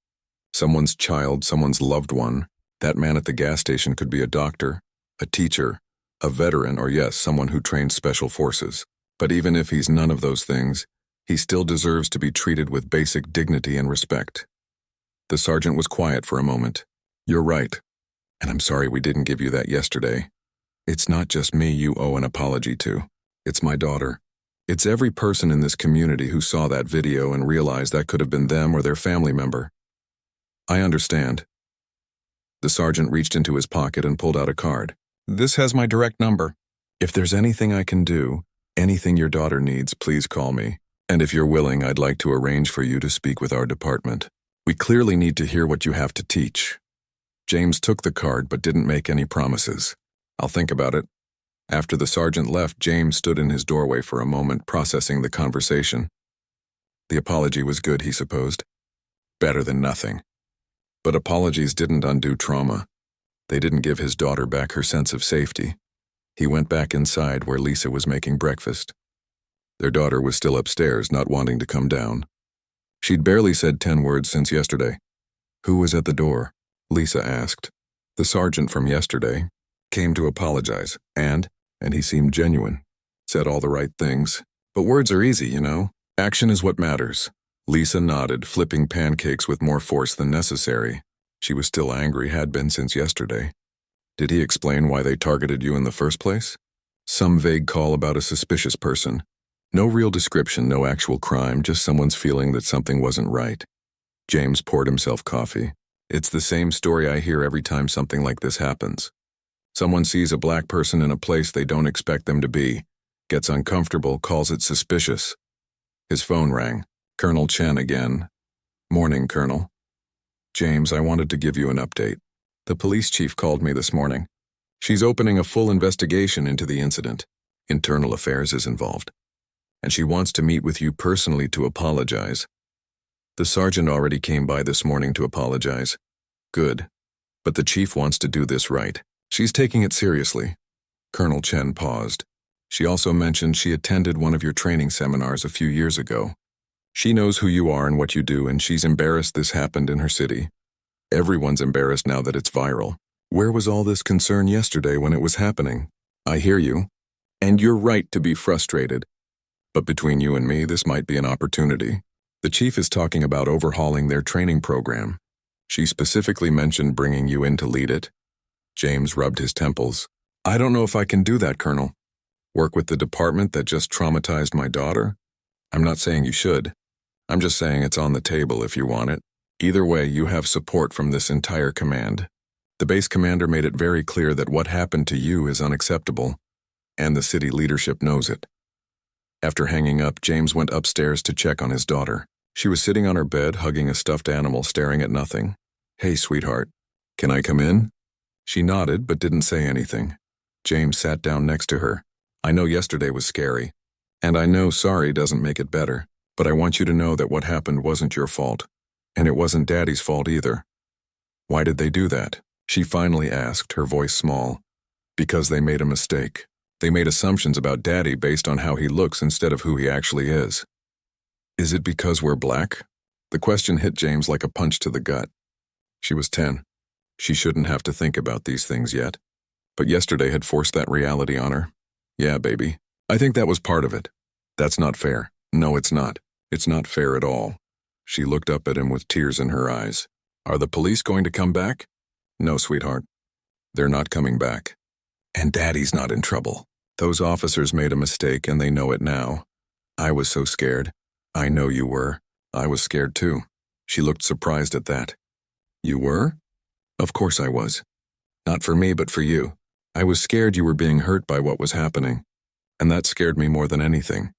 someone's child, someone's loved one. That man at the gas station could be a doctor, a teacher, a veteran, or yes, someone who trained special forces. But even if he's none of those things, he still deserves to be treated with basic dignity and respect. The sergeant was quiet for a moment. You're right. And I'm sorry we didn't give you that yesterday. It's not just me you owe an apology to. It's my daughter. It's every person in this community who saw that video and realized that could have been them or their family member. I understand. The sergeant reached into his pocket and pulled out a card. This has my direct number. If there's anything I can do, anything your daughter needs, please call me. And if you're willing, I'd like to arrange for you to speak with our department. We clearly need to hear what you have to teach. James took the card but didn't make any promises. I'll think about it. After the sergeant left, James stood in his doorway for a moment, processing the conversation. The apology was good, he supposed. Better than nothing. But apologies didn't undo trauma. They didn't give his daughter back her sense of safety. He went back inside where Lisa was making breakfast. Their daughter was still upstairs, not wanting to come down. She'd barely said 10 words since yesterday. Who was at the door? Lisa asked. The sergeant from yesterday. Came to apologize, and he seemed genuine. Said all the right things. But words are easy, you know. Action is what matters. Lisa nodded, flipping pancakes with more force than necessary. She was still angry, had been since yesterday. Did he explain why they targeted you in the first place? Some vague call about a suspicious person. No real description, no actual crime, just someone's feeling that something wasn't right. James poured himself coffee. It's the same story I hear every time something like this happens. Someone sees a black person in a place they don't expect them to be, gets uncomfortable, calls it suspicious. His phone rang. Colonel Chen again. Morning, Colonel. James, I wanted to give you an update. The police chief called me this morning. She's opening a full investigation into the incident. Internal affairs is involved. And she wants to meet with you personally to apologize. The sergeant already came by this morning to apologize. Good. But the chief wants to do this right. She's taking it seriously. Colonel Chen paused. She also mentioned she attended one of your training seminars a few years ago. She knows who you are and what you do, and she's embarrassed this happened in her city. Everyone's embarrassed now that it's viral. Where was all this concern yesterday when it was happening? I hear you. And you're right to be frustrated. But between you and me, this might be an opportunity. The chief is talking about overhauling their training program. She specifically mentioned bringing you in to lead it. James rubbed his temples. I don't know if I can do that, Colonel. Work with the department that just traumatized my daughter? I'm not saying you should. I'm just saying it's on the table if you want it. Either way, you have support from this entire command. The base commander made it very clear that what happened to you is unacceptable, and the city leadership knows it. After hanging up, James went upstairs to check on his daughter. She was sitting on her bed, hugging a stuffed animal, staring at nothing. Hey, sweetheart. Can I come in? She nodded, but didn't say anything. James sat down next to her. I know yesterday was scary, and I know sorry doesn't make it better, but I want you to know that what happened wasn't your fault, and it wasn't Daddy's fault either. Why did they do that? She finally asked, her voice small. Because they made a mistake. They made assumptions about Daddy based on how he looks instead of who he actually is. Is it because we're black? The question hit James like a punch to the gut. She was 10. She shouldn't have to think about these things yet. But yesterday had forced that reality on her. Yeah, baby. I think that was part of it. That's not fair. No, it's not. It's not fair at all. She looked up at him with tears in her eyes. Are the police going to come back? No, sweetheart. They're not coming back. And Daddy's not in trouble. Those officers made a mistake and they know it now. I was so scared. I know you were. I was scared too. She looked surprised at that. You were? Of course I was. Not for me, but for you. I was scared you were being hurt by what was happening. And that scared me more than anything.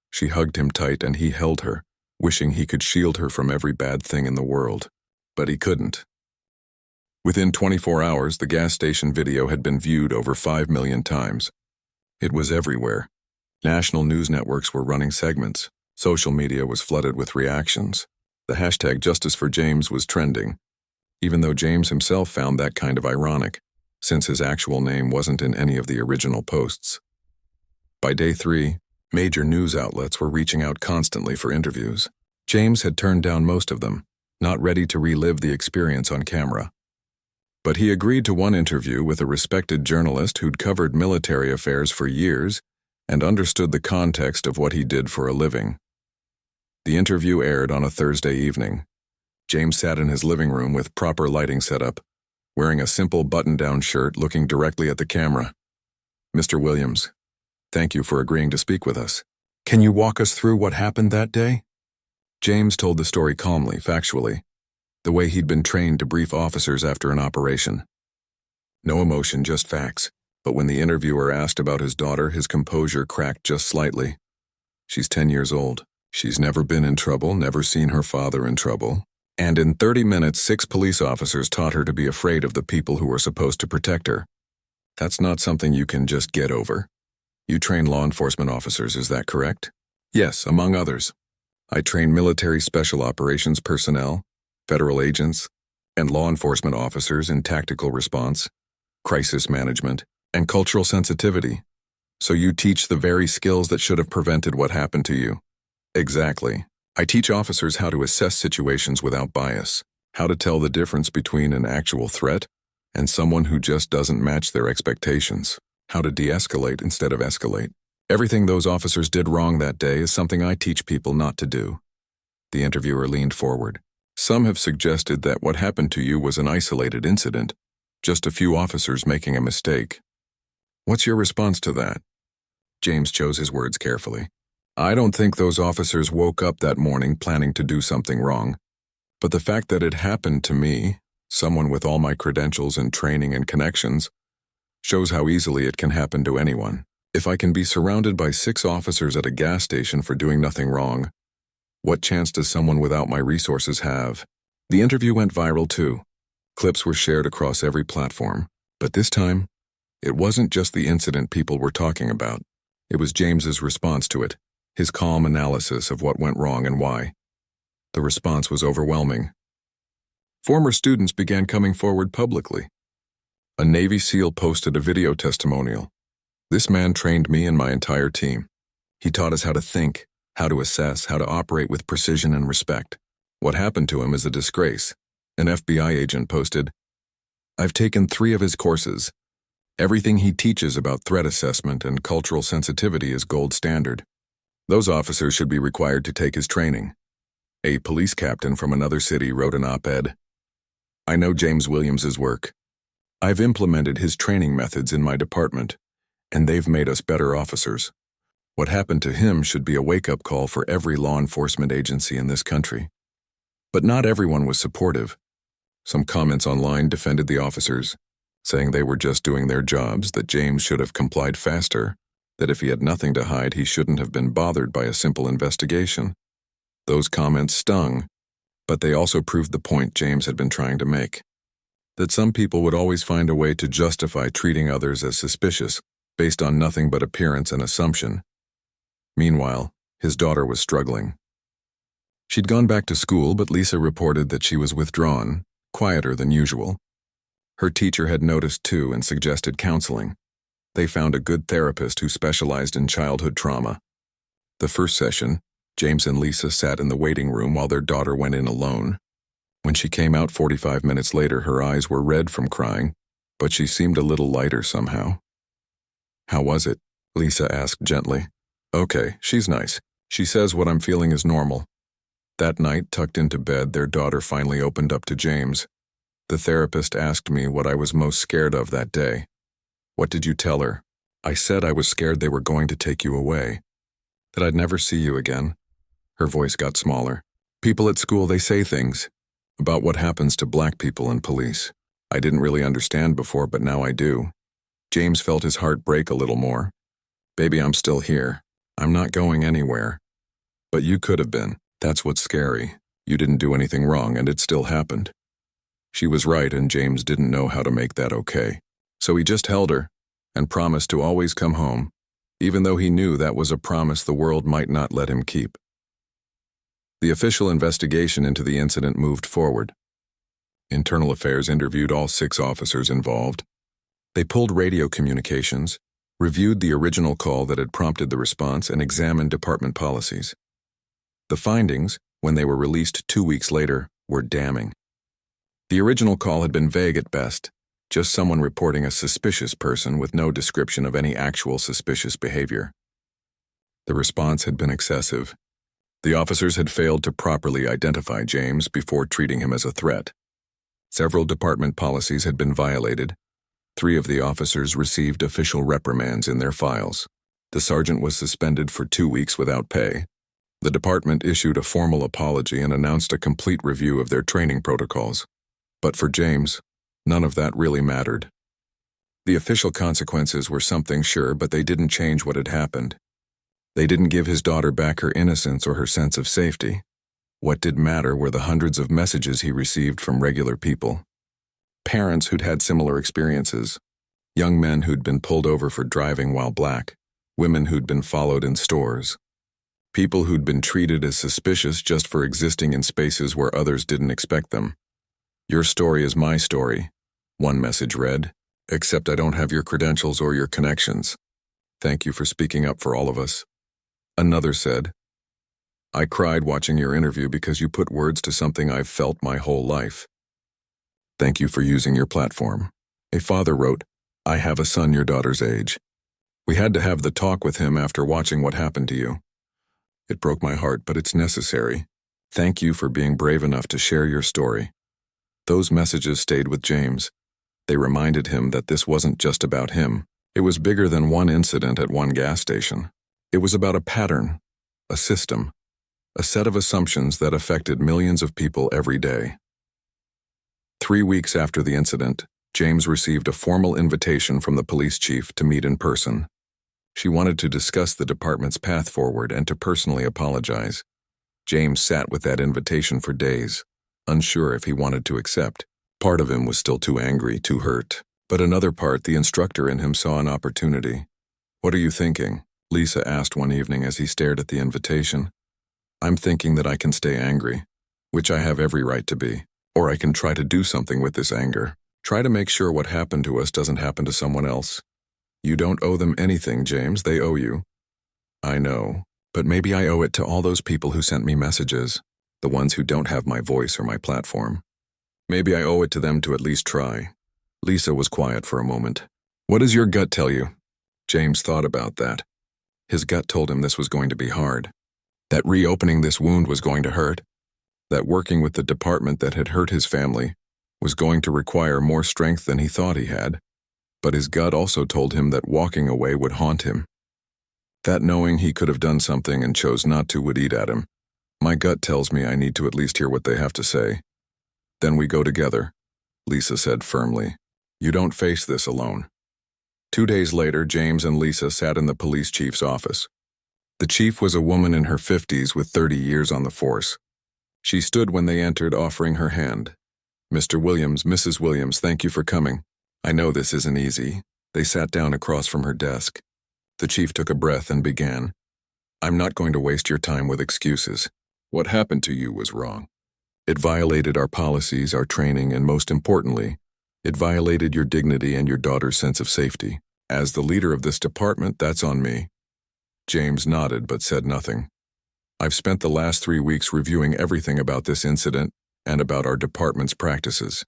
She hugged him tight and he held her, wishing he could shield her from every bad thing in the world. But he couldn't. Within 24 hours, the gas station video had been viewed over 5 million times. It was everywhere. National news networks were running segments. Social media was flooded with reactions. The hashtag Justice for James was trending, even though James himself found that kind of ironic, since his actual name wasn't in any of the original posts. By day 3, major news outlets were reaching out constantly for interviews. James had turned down most of them, not ready to relive the experience on camera. But he agreed to one interview with a respected journalist who'd covered military affairs for years and understood the context of what he did for a living. The interview aired on a Thursday evening. James sat in his living room with proper lighting set up, wearing a simple button-down shirt, looking directly at the camera. "Mr. Williams, thank you for agreeing to speak with us. Can you walk us through what happened that day?" James told the story calmly, factually, the way he'd been trained to brief officers after an operation. No emotion, just facts. But when the interviewer asked about his daughter, his composure cracked just slightly. "She's 10 years old. She's never been in trouble, never seen her father in trouble. And in 30 minutes, 6 police officers taught her to be afraid of the people who were supposed to protect her. That's not something you can just get over. You train law enforcement officers, is that correct?" "Yes, among others. I train military special operations personnel, federal agents, and law enforcement officers in tactical response, crisis management, and cultural sensitivity. So you teach the very skills that should have prevented what happened to you." "Exactly. I teach officers how to assess situations without bias, how to tell the difference between an actual threat and someone who just doesn't match their expectations, how to de-escalate instead of escalate. Everything those officers did wrong that day is something I teach people not to do." The interviewer leaned forward. "Some have suggested that what happened to you was an isolated incident, just a few officers making a mistake. What's your response to that?" James chose his words carefully. "I don't think those officers woke up that morning planning to do something wrong. But the fact that it happened to me, someone with all my credentials and training and connections, shows how easily it can happen to anyone. If I can be surrounded by 6 officers at a gas station for doing nothing wrong, what chance does someone without my resources have?" The interview went viral too. Clips were shared across every platform. But this time, it wasn't just the incident people were talking about. It was James's response to it, his calm analysis of what went wrong and why. The response was overwhelming. Former students began coming forward publicly. A Navy SEAL posted a video testimonial. "This man trained me and my entire team. He taught us how to think, how to assess, how to operate with precision and respect. What happened to him is a disgrace." An FBI agent posted, "I've taken 3 of his courses. Everything he teaches about threat assessment and cultural sensitivity is gold standard. Those officers should be required to take his training." A police captain from another city wrote an op-ed. "I know James Williams's work. I've implemented his training methods in my department, and they've made us better officers. What happened to him should be a wake-up call for every law enforcement agency in this country." But not everyone was supportive. Some comments online defended the officers, saying they were just doing their jobs, that James should have complied faster, that if he had nothing to hide, he shouldn't have been bothered by a simple investigation. Those comments stung, but they also proved the point James had been trying to make, that some people would always find a way to justify treating others as suspicious based on nothing but appearance and assumption. Meanwhile, his daughter was struggling. She'd gone back to school, but Lisa reported that she was withdrawn, quieter than usual. Her teacher had noticed too and suggested counseling. They found a good therapist who specialized in childhood trauma. The first session, James and Lisa sat in the waiting room while their daughter went in alone. When she came out 45 minutes later, her eyes were red from crying, but she seemed a little lighter somehow. "How was it?" Lisa asked gently. "Okay, she's nice. She says what I'm feeling is normal." That night, tucked into bed, their daughter finally opened up to James. The therapist asked me what I was most scared of that day. "What did you tell her?" "I said I was scared they were going to take you away, that I'd never see you again." Her voice got smaller. "People at school, they say things about what happens to black people in police. I didn't really understand before, but now I do." James felt his heart break a little more. "Baby, I'm still here. I'm not going anywhere. But you could have been. That's what's scary. You didn't do anything wrong, and it still happened." She was right, and James didn't know how to make that okay. So he just held her and promised to always come home, even though he knew that was a promise the world might not let him keep. The official investigation into the incident moved forward. Internal Affairs interviewed all 6 officers involved. They pulled radio communications, reviewed the original call that had prompted the response, and examined department policies. The findings, when they were released 2 weeks later, were damning. The original call had been vague at best, just someone reporting a suspicious person with no description of any actual suspicious behavior. The response had been excessive. The officers had failed to properly identify James before treating him as a threat. Several department policies had been violated. 3 of the officers received official reprimands in their files. The sergeant was suspended for 2 weeks without pay. The department issued a formal apology and announced a complete review of their training protocols. But for James, none of that really mattered. The official consequences were something, sure, but they didn't change what had happened. They didn't give his daughter back her innocence or her sense of safety. What did matter were the hundreds of messages he received from regular people. Parents who'd had similar experiences. Young men who'd been pulled over for driving while black. Women who'd been followed in stores. People who'd been treated as suspicious just for existing in spaces where others didn't expect them. "Your story is my story," one message read, "except I don't have your credentials or your connections. Thank you for speaking up for all of us." Another said, "I cried watching your interview because you put words to something I've felt my whole life. Thank you for using your platform." A father wrote, "I have a son your daughter's age. We had to have the talk with him after watching what happened to you. It broke my heart, but it's necessary. Thank you for being brave enough to share your story." Those messages stayed with James. They reminded him that this wasn't just about him. It was bigger than one incident at one gas station. It was about a pattern, a system, a set of assumptions that affected millions of people every day. 3 weeks after the incident, James received a formal invitation from the police chief to meet in person. She wanted to discuss the department's path forward and to personally apologize. James sat with that invitation for days, unsure if he wanted to accept. Part of him was still too angry, too hurt. But another part, the instructor in him, saw an opportunity. "What are you thinking?" Lisa asked one evening as he stared at the invitation. "I'm thinking that I can stay angry, which I have every right to be. Or I can try to do something with this anger. Try to make sure what happened to us doesn't happen to someone else. You don't owe them anything, James. They owe you." "I know, but maybe I owe it to all those people who sent me messages, the ones who don't have my voice or my platform. Maybe I owe it to them to at least try." Lisa was quiet for a moment. "What does your gut tell you?" James thought about that. His gut told him this was going to be hard. That reopening this wound was going to hurt. That working with the department that had hurt his family was going to require more strength than he thought he had. But his gut also told him that walking away would haunt him. That knowing he could have done something and chose not to would eat at him. "My gut tells me I need to at least hear what they have to say. Then we go together," Lisa said firmly. "You don't face this alone." 2 days later, James and Lisa sat in the police chief's office. The chief was a woman in her 50s with 30 years on the force. She stood when they entered, offering her hand. "Mr. Williams, Mrs. Williams, thank you for coming. I know this isn't easy." They sat down across from her desk. The chief took a breath and began. "I'm not going to waste your time with excuses. What happened to you was wrong. It violated our policies, our training, and most importantly, it violated your dignity and your daughter's sense of safety. As the leader of this department, that's on me." James nodded but said nothing. "I've spent the last 3 weeks reviewing everything about this incident and about our department's practices.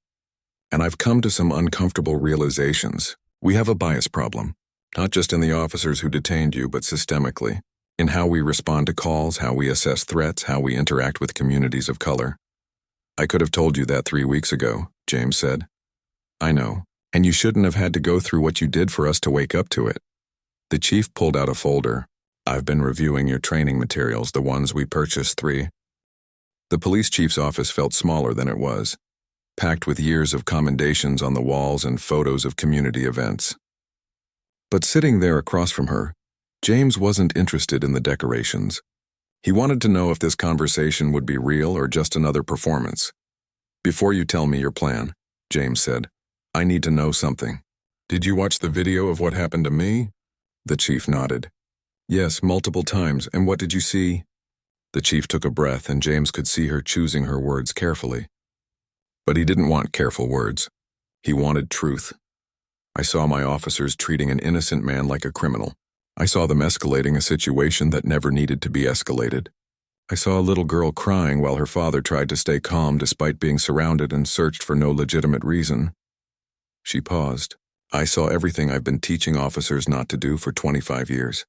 And I've come to some uncomfortable realizations. We have a bias problem, not just in the officers who detained you, but systemically, in how we respond to calls, how we assess threats, how we interact with communities of color." "I could have told you that 3 weeks ago," James said. "I know, and you shouldn't have had to go through what you did for us to wake up to it." The chief pulled out a folder. "I've been reviewing your training materials, the ones we purchased 3. The police chief's office felt smaller than it was, packed with years of commendations on the walls and photos of community events. But sitting there across from her, James wasn't interested in the decorations. He wanted to know if this conversation would be real or just another performance. Before you tell me your plan, James said, I need to know something. Did you watch the video of what happened to me? The chief nodded. Yes, multiple times, and what did you see? The chief took a breath, and James could see her choosing her words carefully. But he didn't want careful words. He wanted truth. I saw my officers treating an innocent man like a criminal. I saw them escalating a situation that never needed to be escalated. I saw a little girl crying while her father tried to stay calm despite being surrounded and searched for no legitimate reason. She paused. I saw everything I've been teaching officers not to do for 25 years.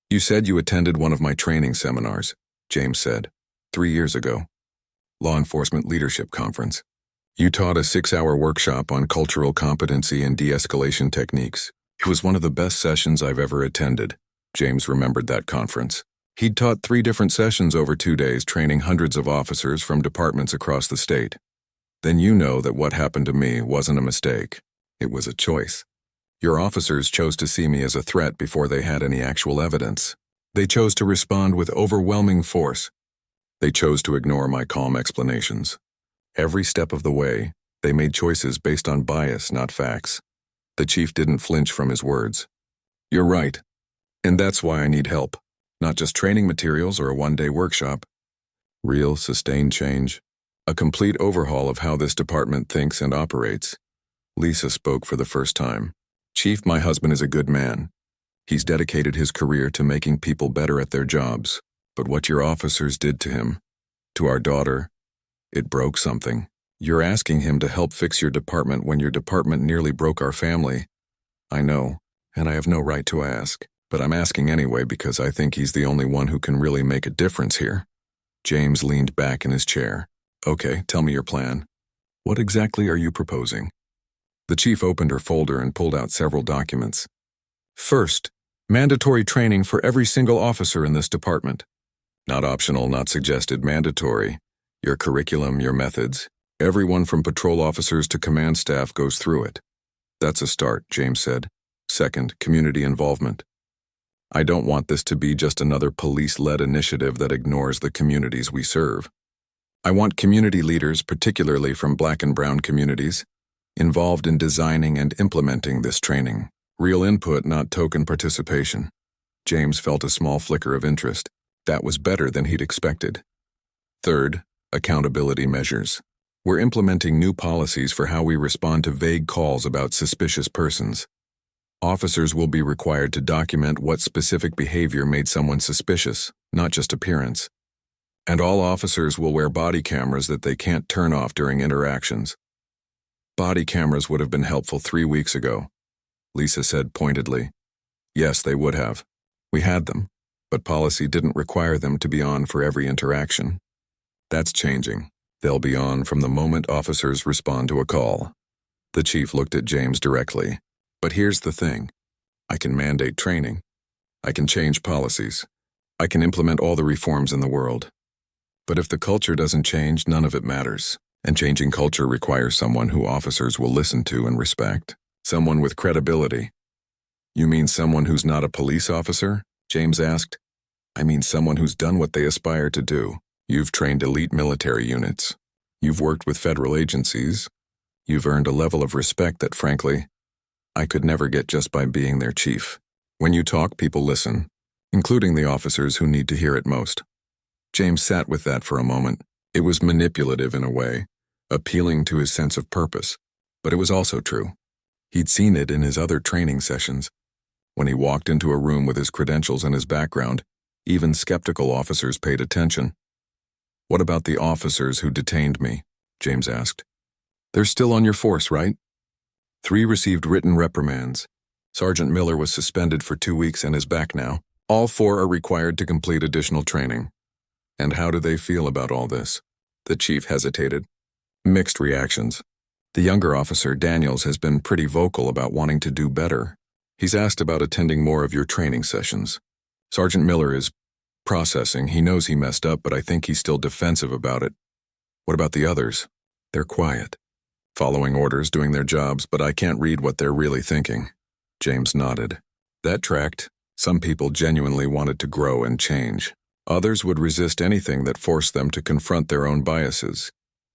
You said you attended one of my training seminars, James said, 3 years ago. Law Enforcement Leadership Conference. You taught a 6-hour workshop on cultural competency and de-escalation techniques. It was one of the best sessions I've ever attended. James remembered that conference. He'd taught 3 different sessions over 2 days, training hundreds of officers from departments across the state. Then you know that what happened to me wasn't a mistake. It was a choice. Your officers chose to see me as a threat before they had any actual evidence. They chose to respond with overwhelming force. They chose to ignore my calm explanations. Every step of the way, they made choices based on bias, not facts. The chief didn't flinch from his words. You're right. And that's why I need help. Not just training materials or a one-day workshop. Real, sustained change. A complete overhaul of how this department thinks and operates. Lisa spoke for the first time. Chief, my husband is a good man. He's dedicated his career to making people better at their jobs. But what your officers did to him, to our daughter, it broke something. You're asking him to help fix your department when your department nearly broke our family. I know, and I have no right to ask, but I'm asking anyway because I think he's the only one who can really make a difference here. James leaned back in his chair. Okay, tell me your plan. What exactly are you proposing? The chief opened her folder and pulled out several documents. First, mandatory training for every single officer in this department. Not optional, not suggested, mandatory. Your curriculum, your methods. Everyone from patrol officers to command staff goes through it. That's a start, James said. Second, community involvement. I don't want this to be just another police-led initiative that ignores the communities we serve. I want community leaders, particularly from Black and brown communities, involved in designing and implementing this training. Real input, not token participation. James felt a small flicker of interest. That was better than he'd expected. Third, accountability measures. We're implementing new policies for how we respond to vague calls about suspicious persons. Officers will be required to document what specific behavior made someone suspicious, not just appearance. And all officers will wear body cameras that they can't turn off during interactions. Body cameras would have been helpful 3 weeks ago, Lisa said pointedly. Yes, they would have. We had them, but policy didn't require them to be on for every interaction. That's changing. They'll be on from the moment officers respond to a call. The chief looked at James directly. But here's the thing. I can mandate training. I can change policies. I can implement all the reforms in the world. But if the culture doesn't change, none of it matters. And changing culture requires someone who officers will listen to and respect. Someone with credibility. You mean someone who's not a police officer? James asked. I mean someone who's done what they aspire to do. You've trained elite military units. You've worked with federal agencies. You've earned a level of respect that, frankly, I could never get just by being their chief. When you talk, people listen, including the officers who need to hear it most. James sat with that for a moment. It was manipulative in a way, appealing to his sense of purpose, but it was also true. He'd seen it in his other training sessions. When he walked into a room with his credentials and his background, even skeptical officers paid attention. What about the officers who detained me? James asked. They're still on your force, right? 3 received written reprimands. Sergeant Miller was suspended for 2 weeks and is back now. All 4 are required to complete additional training. And how do they feel about all this? The chief hesitated. Mixed reactions. The younger officer, Daniels, has been pretty vocal about wanting to do better. He's asked about attending more of your training sessions. Sergeant Miller is processing. He knows he messed up, but I think he's still defensive about it. What about the others? They're quiet, following orders, doing their jobs, but I can't read what they're really thinking. James nodded. That tracked. Some people genuinely wanted to grow and change. Others would resist anything that forced them to confront their own biases.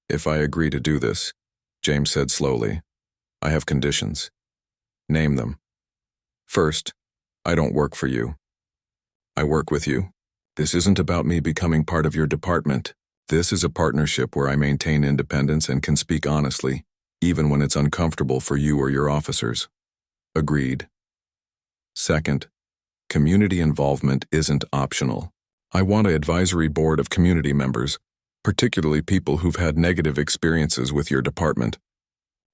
If I agree to do this, James said slowly, I have conditions. Name them. First, I don't work for you. I work with you. This isn't about me becoming part of your department. This is a partnership where I maintain independence and can speak honestly, even when it's uncomfortable for you or your officers. Agreed. Second, community involvement isn't optional. I want an advisory board of community members, particularly people who've had negative experiences with your department.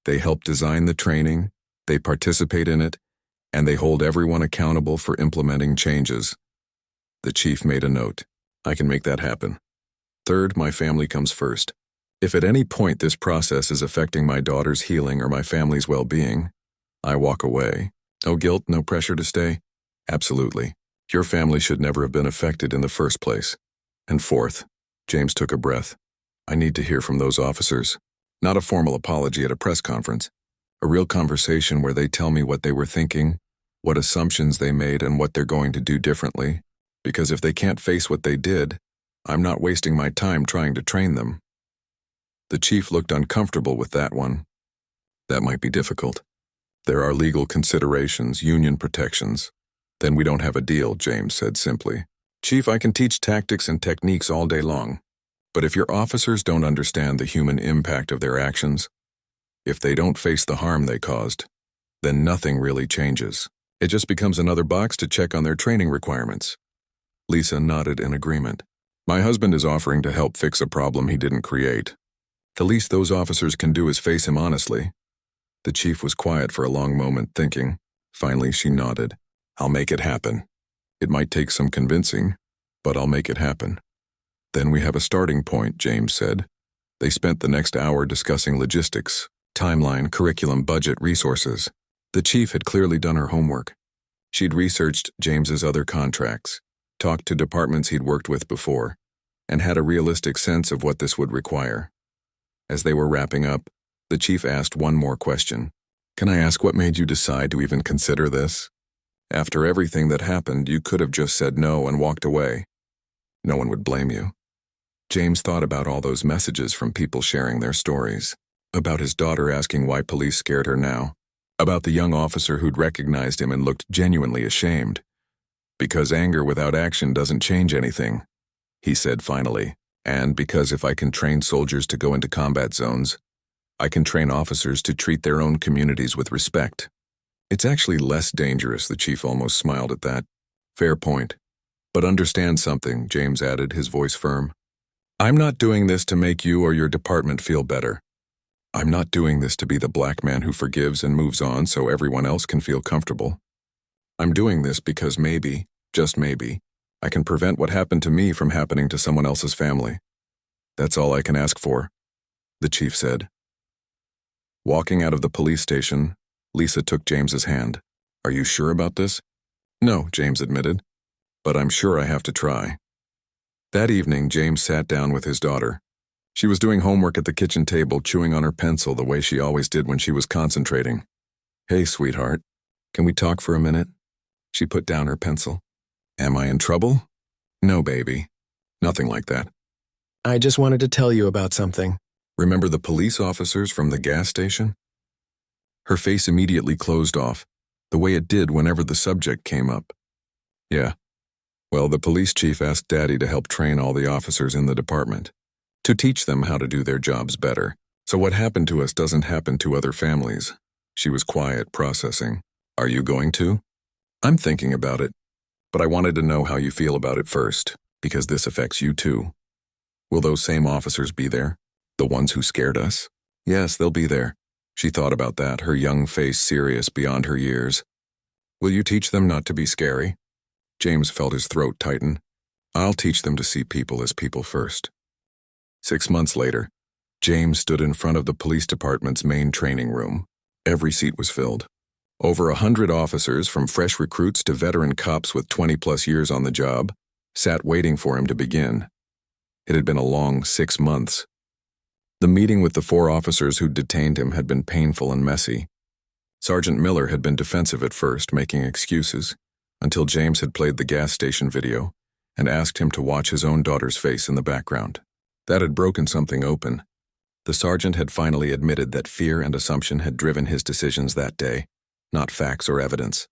They help design the training, they participate in it, and they hold everyone accountable for implementing changes. The chief made a note. I can make that happen. Third, my family comes first. If at any point this process is affecting my daughter's healing or my family's well-being, I walk away. No guilt, no pressure to stay? Absolutely. Your family should never have been affected in the first place. And fourth, James took a breath. I need to hear from those officers. Not a formal apology at a press conference. A real conversation where they tell me what they were thinking, what assumptions they made, and what they're going to do differently. Because if they can't face what they did, I'm not wasting my time trying to train them. The chief looked uncomfortable with that one. That might be difficult. There are legal considerations, union protections. Then we don't have a deal, James said simply. Chief, I can teach tactics and techniques all day long. But if your officers don't understand the human impact of their actions, if they don't face the harm they caused, then nothing really changes. It just becomes another box to check on their training requirements. Lisa nodded in agreement. My husband is offering to help fix a problem he didn't create. The least those officers can do is face him honestly. The chief was quiet for a long moment, thinking. Finally, she nodded. I'll make it happen. It might take some convincing, but I'll make it happen. Then we have a starting point, James said. They spent the next hour discussing logistics, timeline, curriculum, budget, resources. The chief had clearly done her homework. She'd researched James's other contracts, talked to departments he'd worked with before, and had a realistic sense of what this would require. As they were wrapping up, the chief asked one more question. Can I ask what made you decide to even consider this? After everything that happened, you could have just said no and walked away. No one would blame you. James thought about all those messages from people sharing their stories, about his daughter asking why police scared her now, about the young officer who'd recognized him and looked genuinely ashamed. Because anger without action doesn't change anything, he said finally, and because if I can train soldiers to go into combat zones, I can train officers to treat their own communities with respect. It's actually less dangerous, the chief almost smiled at that. Fair point. But understand something, James added, his voice firm. I'm not doing this to make you or your department feel better. I'm not doing this to be the black man who forgives and moves on so everyone else can feel comfortable. I'm doing this because maybe, just maybe, I can prevent what happened to me from happening to someone else's family. That's all I can ask for, the chief said. Walking out of the police station, Lisa took James's hand. Are you sure about this? No, James admitted, but I'm sure I have to try. That evening, James sat down with his daughter. She was doing homework at the kitchen table, chewing on her pencil the way she always did when she was concentrating. Hey, sweetheart, can we talk for a minute? She put down her pencil. Am I in trouble? No, baby. Nothing like that. I just wanted to tell you about something. Remember the police officers from the gas station? Her face immediately closed off, the way it did whenever the subject came up. Yeah. Well, the police chief asked Daddy to help train all the officers in the department, to teach them how to do their jobs better. So what happened to us doesn't happen to other families. She was quiet, processing. Are you going to? I'm thinking about it, but I wanted to know how you feel about it first, because this affects you too. Will those same officers be there? The ones who scared us? Yes, they'll be there. She thought about that, her young face serious beyond her years. Will you teach them not to be scary? James felt his throat tighten. I'll teach them to see people as people first. 6 months later, James stood in front of the police department's main training room. Every seat was filled. Over 100 officers, from fresh recruits to veteran cops with 20-plus years on the job, sat waiting for him to begin. It had been a long 6 months. The meeting with the 4 officers who detained him had been painful and messy. Sergeant Miller had been defensive at first, making excuses, until James had played the gas station video and asked him to watch his own daughter's face in the background. That had broken something open. The sergeant had finally admitted that fear and assumption had driven his decisions that day, not facts or evidence.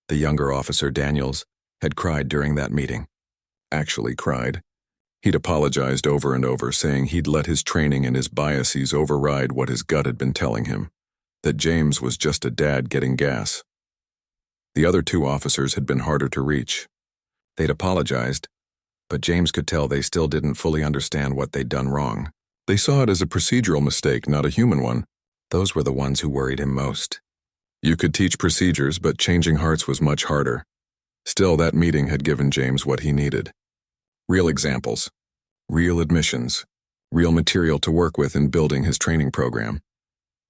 The younger officer, Daniels, had cried during that meeting. Actually cried. He'd apologized over and over, saying he'd let his training and his biases override what his gut had been telling him, that James was just a dad getting gas. The other two officers had been harder to reach. They'd apologized, but James could tell they still didn't fully understand what they'd done wrong. They saw it as a procedural mistake, not a human one. Those were the ones who worried him most. You could teach procedures, but changing hearts was much harder. Still, that meeting had given James what he needed. Real examples, real admissions, real material to work with in building his training program.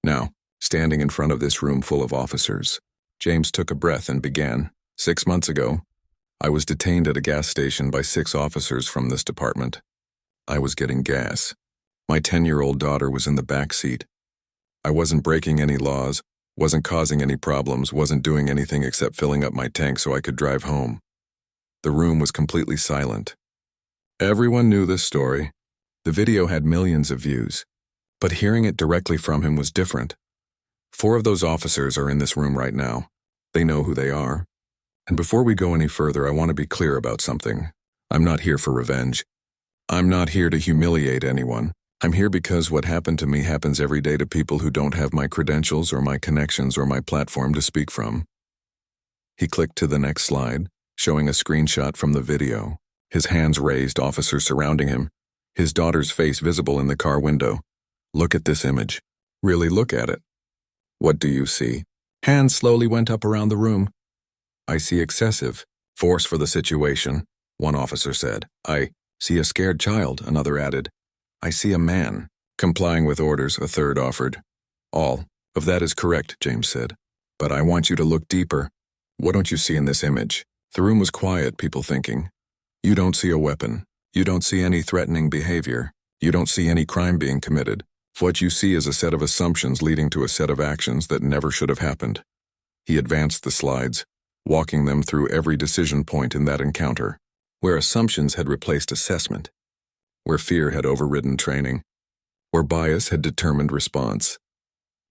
Now, standing in front of this room full of officers, James took a breath and began. 6 months ago, I was detained at a gas station by 6 officers from this department. I was getting gas. My 10-year-old daughter was in the back seat. I wasn't breaking any laws, wasn't causing any problems, wasn't doing anything except filling up my tank so I could drive home. The room was completely silent. Everyone knew this story. The video had millions of views. But hearing it directly from him was different. 4 of those officers are in this room right now. They know who they are. And before we go any further, I want to be clear about something. I'm not here for revenge. I'm not here to humiliate anyone. I'm here because what happened to me happens every day to people who don't have my credentials or my connections or my platform to speak from. He clicked to the next slide, showing a screenshot from the video. His hands raised, officers surrounding him, his daughter's face visible in the car window. Look at this image. Really look at it. What do you see? Hands slowly went up around the room. I see excessive force for the situation, one officer said. I see a scared child, another added. I see a man. Complying with orders, a third offered. All of that is correct, James said. But I want you to look deeper. What don't you see in this image? The room was quiet, people thinking. You don't see a weapon. You don't see any threatening behavior. You don't see any crime being committed. What you see is a set of assumptions leading to a set of actions that never should have happened. He advanced the slides, walking them through every decision point in that encounter, where assumptions had replaced assessment, where fear had overridden training, where bias had determined response.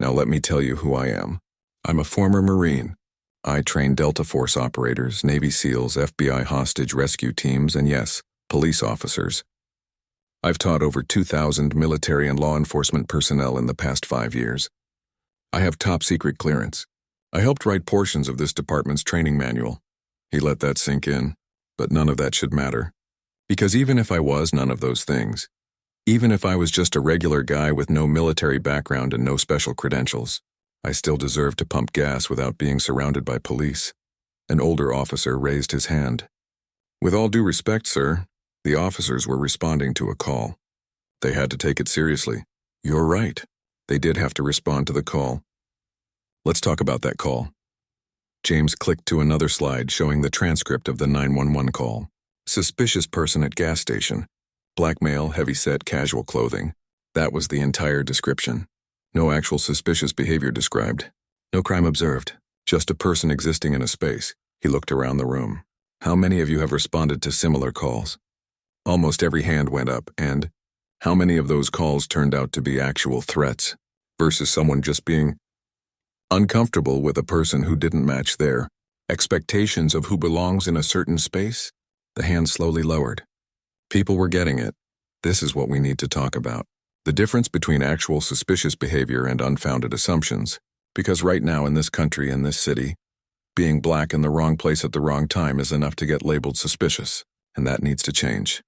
Now let me tell you who I am. I'm a former Marine. I train Delta Force operators, Navy SEALs, FBI hostage rescue teams, and yes, police officers. I've taught over 2,000 military and law enforcement personnel in the past 5 years. I have top-secret clearance. I helped write portions of this department's training manual. He let that sink in, but none of that should matter. Because even if I was none of those things, even if I was just a regular guy with no military background and no special credentials, I still deserve to pump gas without being surrounded by police. An older officer raised his hand. With all due respect, sir, the officers were responding to a call. They had to take it seriously. You're right. They did have to respond to the call. Let's talk about that call. James clicked to another slide showing the transcript of the 911 call. Suspicious person at gas station. Black male, heavy-set, casual clothing. That was the entire description. No actual suspicious behavior described. No crime observed. Just a person existing in a space. He looked around the room. How many of you have responded to similar calls? Almost every hand went up, and how many of those calls turned out to be actual threats versus someone just being uncomfortable with a person who didn't match their expectations of who belongs in a certain space? The hand slowly lowered. People were getting it. This is what we need to talk about. The difference between actual suspicious behavior and unfounded assumptions. Because right now in this country, in this city, being black in the wrong place at the wrong time is enough to get labeled suspicious, and that needs to change.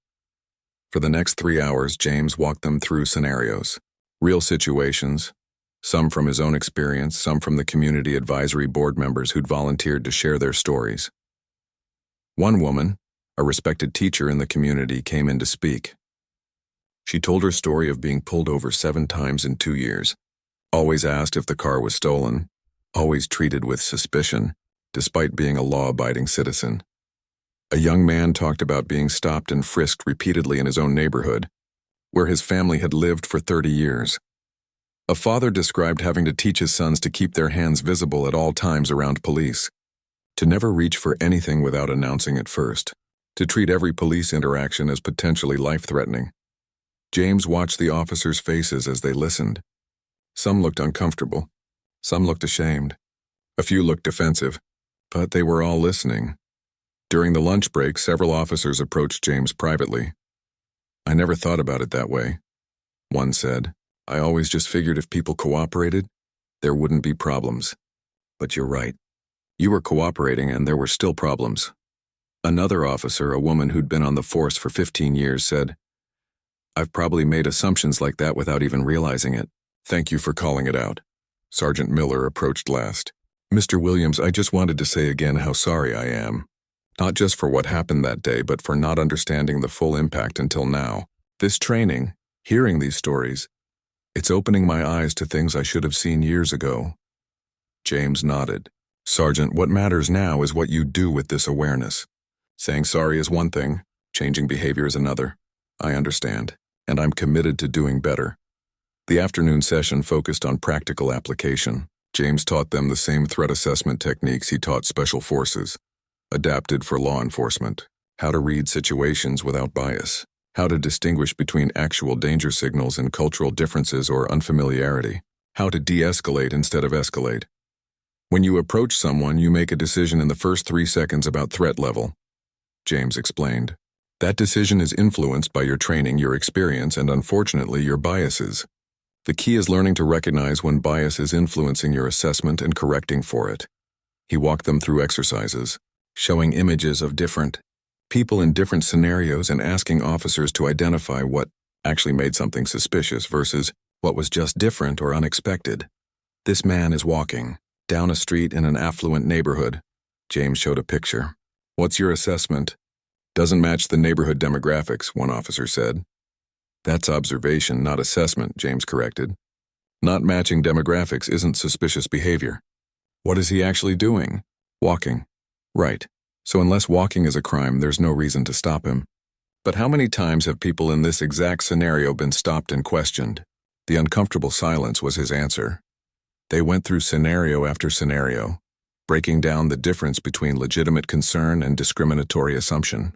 For the next 3 hours, James walked them through scenarios, real situations, some from his own experience, some from the community advisory board members who'd volunteered to share their stories. One woman, a respected teacher in the community, came in to speak. She told her story of being pulled over 7 times in 2 years, always asked if the car was stolen, always treated with suspicion, despite being a law-abiding citizen. A young man talked about being stopped and frisked repeatedly in his own neighborhood, where his family had lived for 30 years. A father described having to teach his sons to keep their hands visible at all times around police, to never reach for anything without announcing it first, to treat every police interaction as potentially life-threatening. James watched the officers' faces as they listened. Some looked uncomfortable. Some looked ashamed. A few looked defensive, but they were all listening. During the lunch break, several officers approached James privately. "I never thought about it that way," one said. "I always just figured if people cooperated, there wouldn't be problems. But you're right. You were cooperating and there were still problems." Another officer, a woman who'd been on the force for 15 years, said, "I've probably made assumptions like that without even realizing it." "Thank you for calling it out." Sergeant Miller approached last. "Mr. Williams, I just wanted to say again how sorry I am. Not just for what happened that day, but for not understanding the full impact until now. This training, hearing these stories, it's opening my eyes to things I should have seen years ago." James nodded. "Sergeant, what matters now is what you do with this awareness. Saying sorry is one thing, changing behavior is another. I understand, and I'm committed to doing better." The afternoon session focused on practical application. James taught them the same threat assessment techniques he taught special forces, adapted for law enforcement: how to read situations without bias, how to distinguish between actual danger signals and cultural differences or unfamiliarity, how to de-escalate instead of escalate. When you approach someone, you make a decision in the first 3 seconds about threat level, James explained. That decision is influenced by your training, your experience, and unfortunately, your biases. The key is learning to recognize when bias is influencing your assessment and correcting for it. He walked them through exercises, showing images of different people in different scenarios and asking officers to identify what actually made something suspicious versus what was just different or unexpected. "This man is walking down a street in an affluent neighborhood." James showed a picture. "What's your assessment?" "Doesn't match the neighborhood demographics," one officer said. "That's observation, not assessment," James corrected. "Not matching demographics isn't suspicious behavior." "What is he actually doing?" "Walking." "Right. So unless walking is a crime, there's no reason to stop him." But how many times have people in this exact scenario been stopped and questioned? The uncomfortable silence was his answer. They went through scenario after scenario, breaking down the difference between legitimate concern and discriminatory assumption.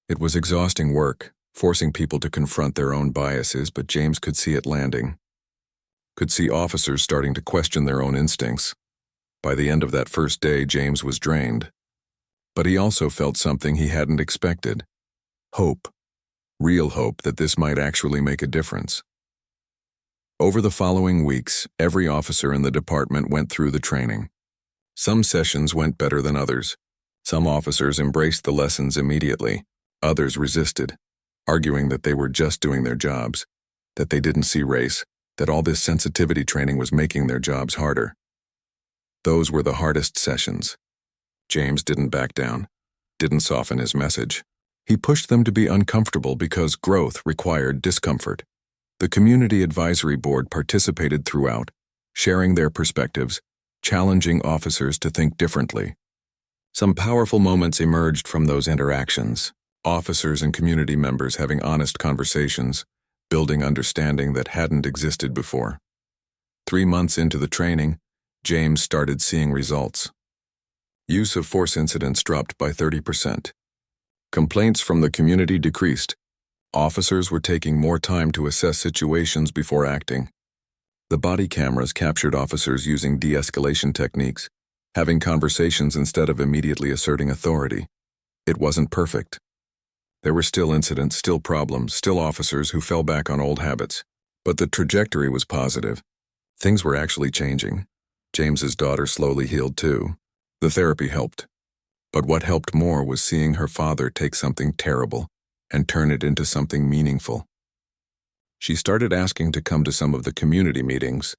It was exhausting work, forcing people to confront their own biases, but James could see it landing. Could see officers starting to question their own instincts. By the end of that first day, James was drained. But he also felt something he hadn't expected. Hope. Real hope that this might actually make a difference. Over the following weeks, every officer in the department went through the training. Some sessions went better than others. Some officers embraced the lessons immediately. Others resisted, arguing that they were just doing their jobs, that they didn't see race, that all this sensitivity training was making their jobs harder. Those were the hardest sessions. James didn't back down, didn't soften his message. He pushed them to be uncomfortable because growth required discomfort. The Community Advisory Board participated throughout, sharing their perspectives, challenging officers to think differently. Some powerful moments emerged from those interactions. Officers and community members having honest conversations, building understanding that hadn't existed before. 3 months into the training, James started seeing results. Use of force incidents dropped by 30%. Complaints from the community decreased. Officers were taking more time to assess situations before acting. The body cameras captured officers using de-escalation techniques, having conversations instead of immediately asserting authority. It wasn't perfect. There were still incidents, still problems, still officers who fell back on old habits. But the trajectory was positive. Things were actually changing. James's daughter slowly healed too. The therapy helped. But what helped more was seeing her father take something terrible and turn it into something meaningful. She started asking to come to some of the community meetings,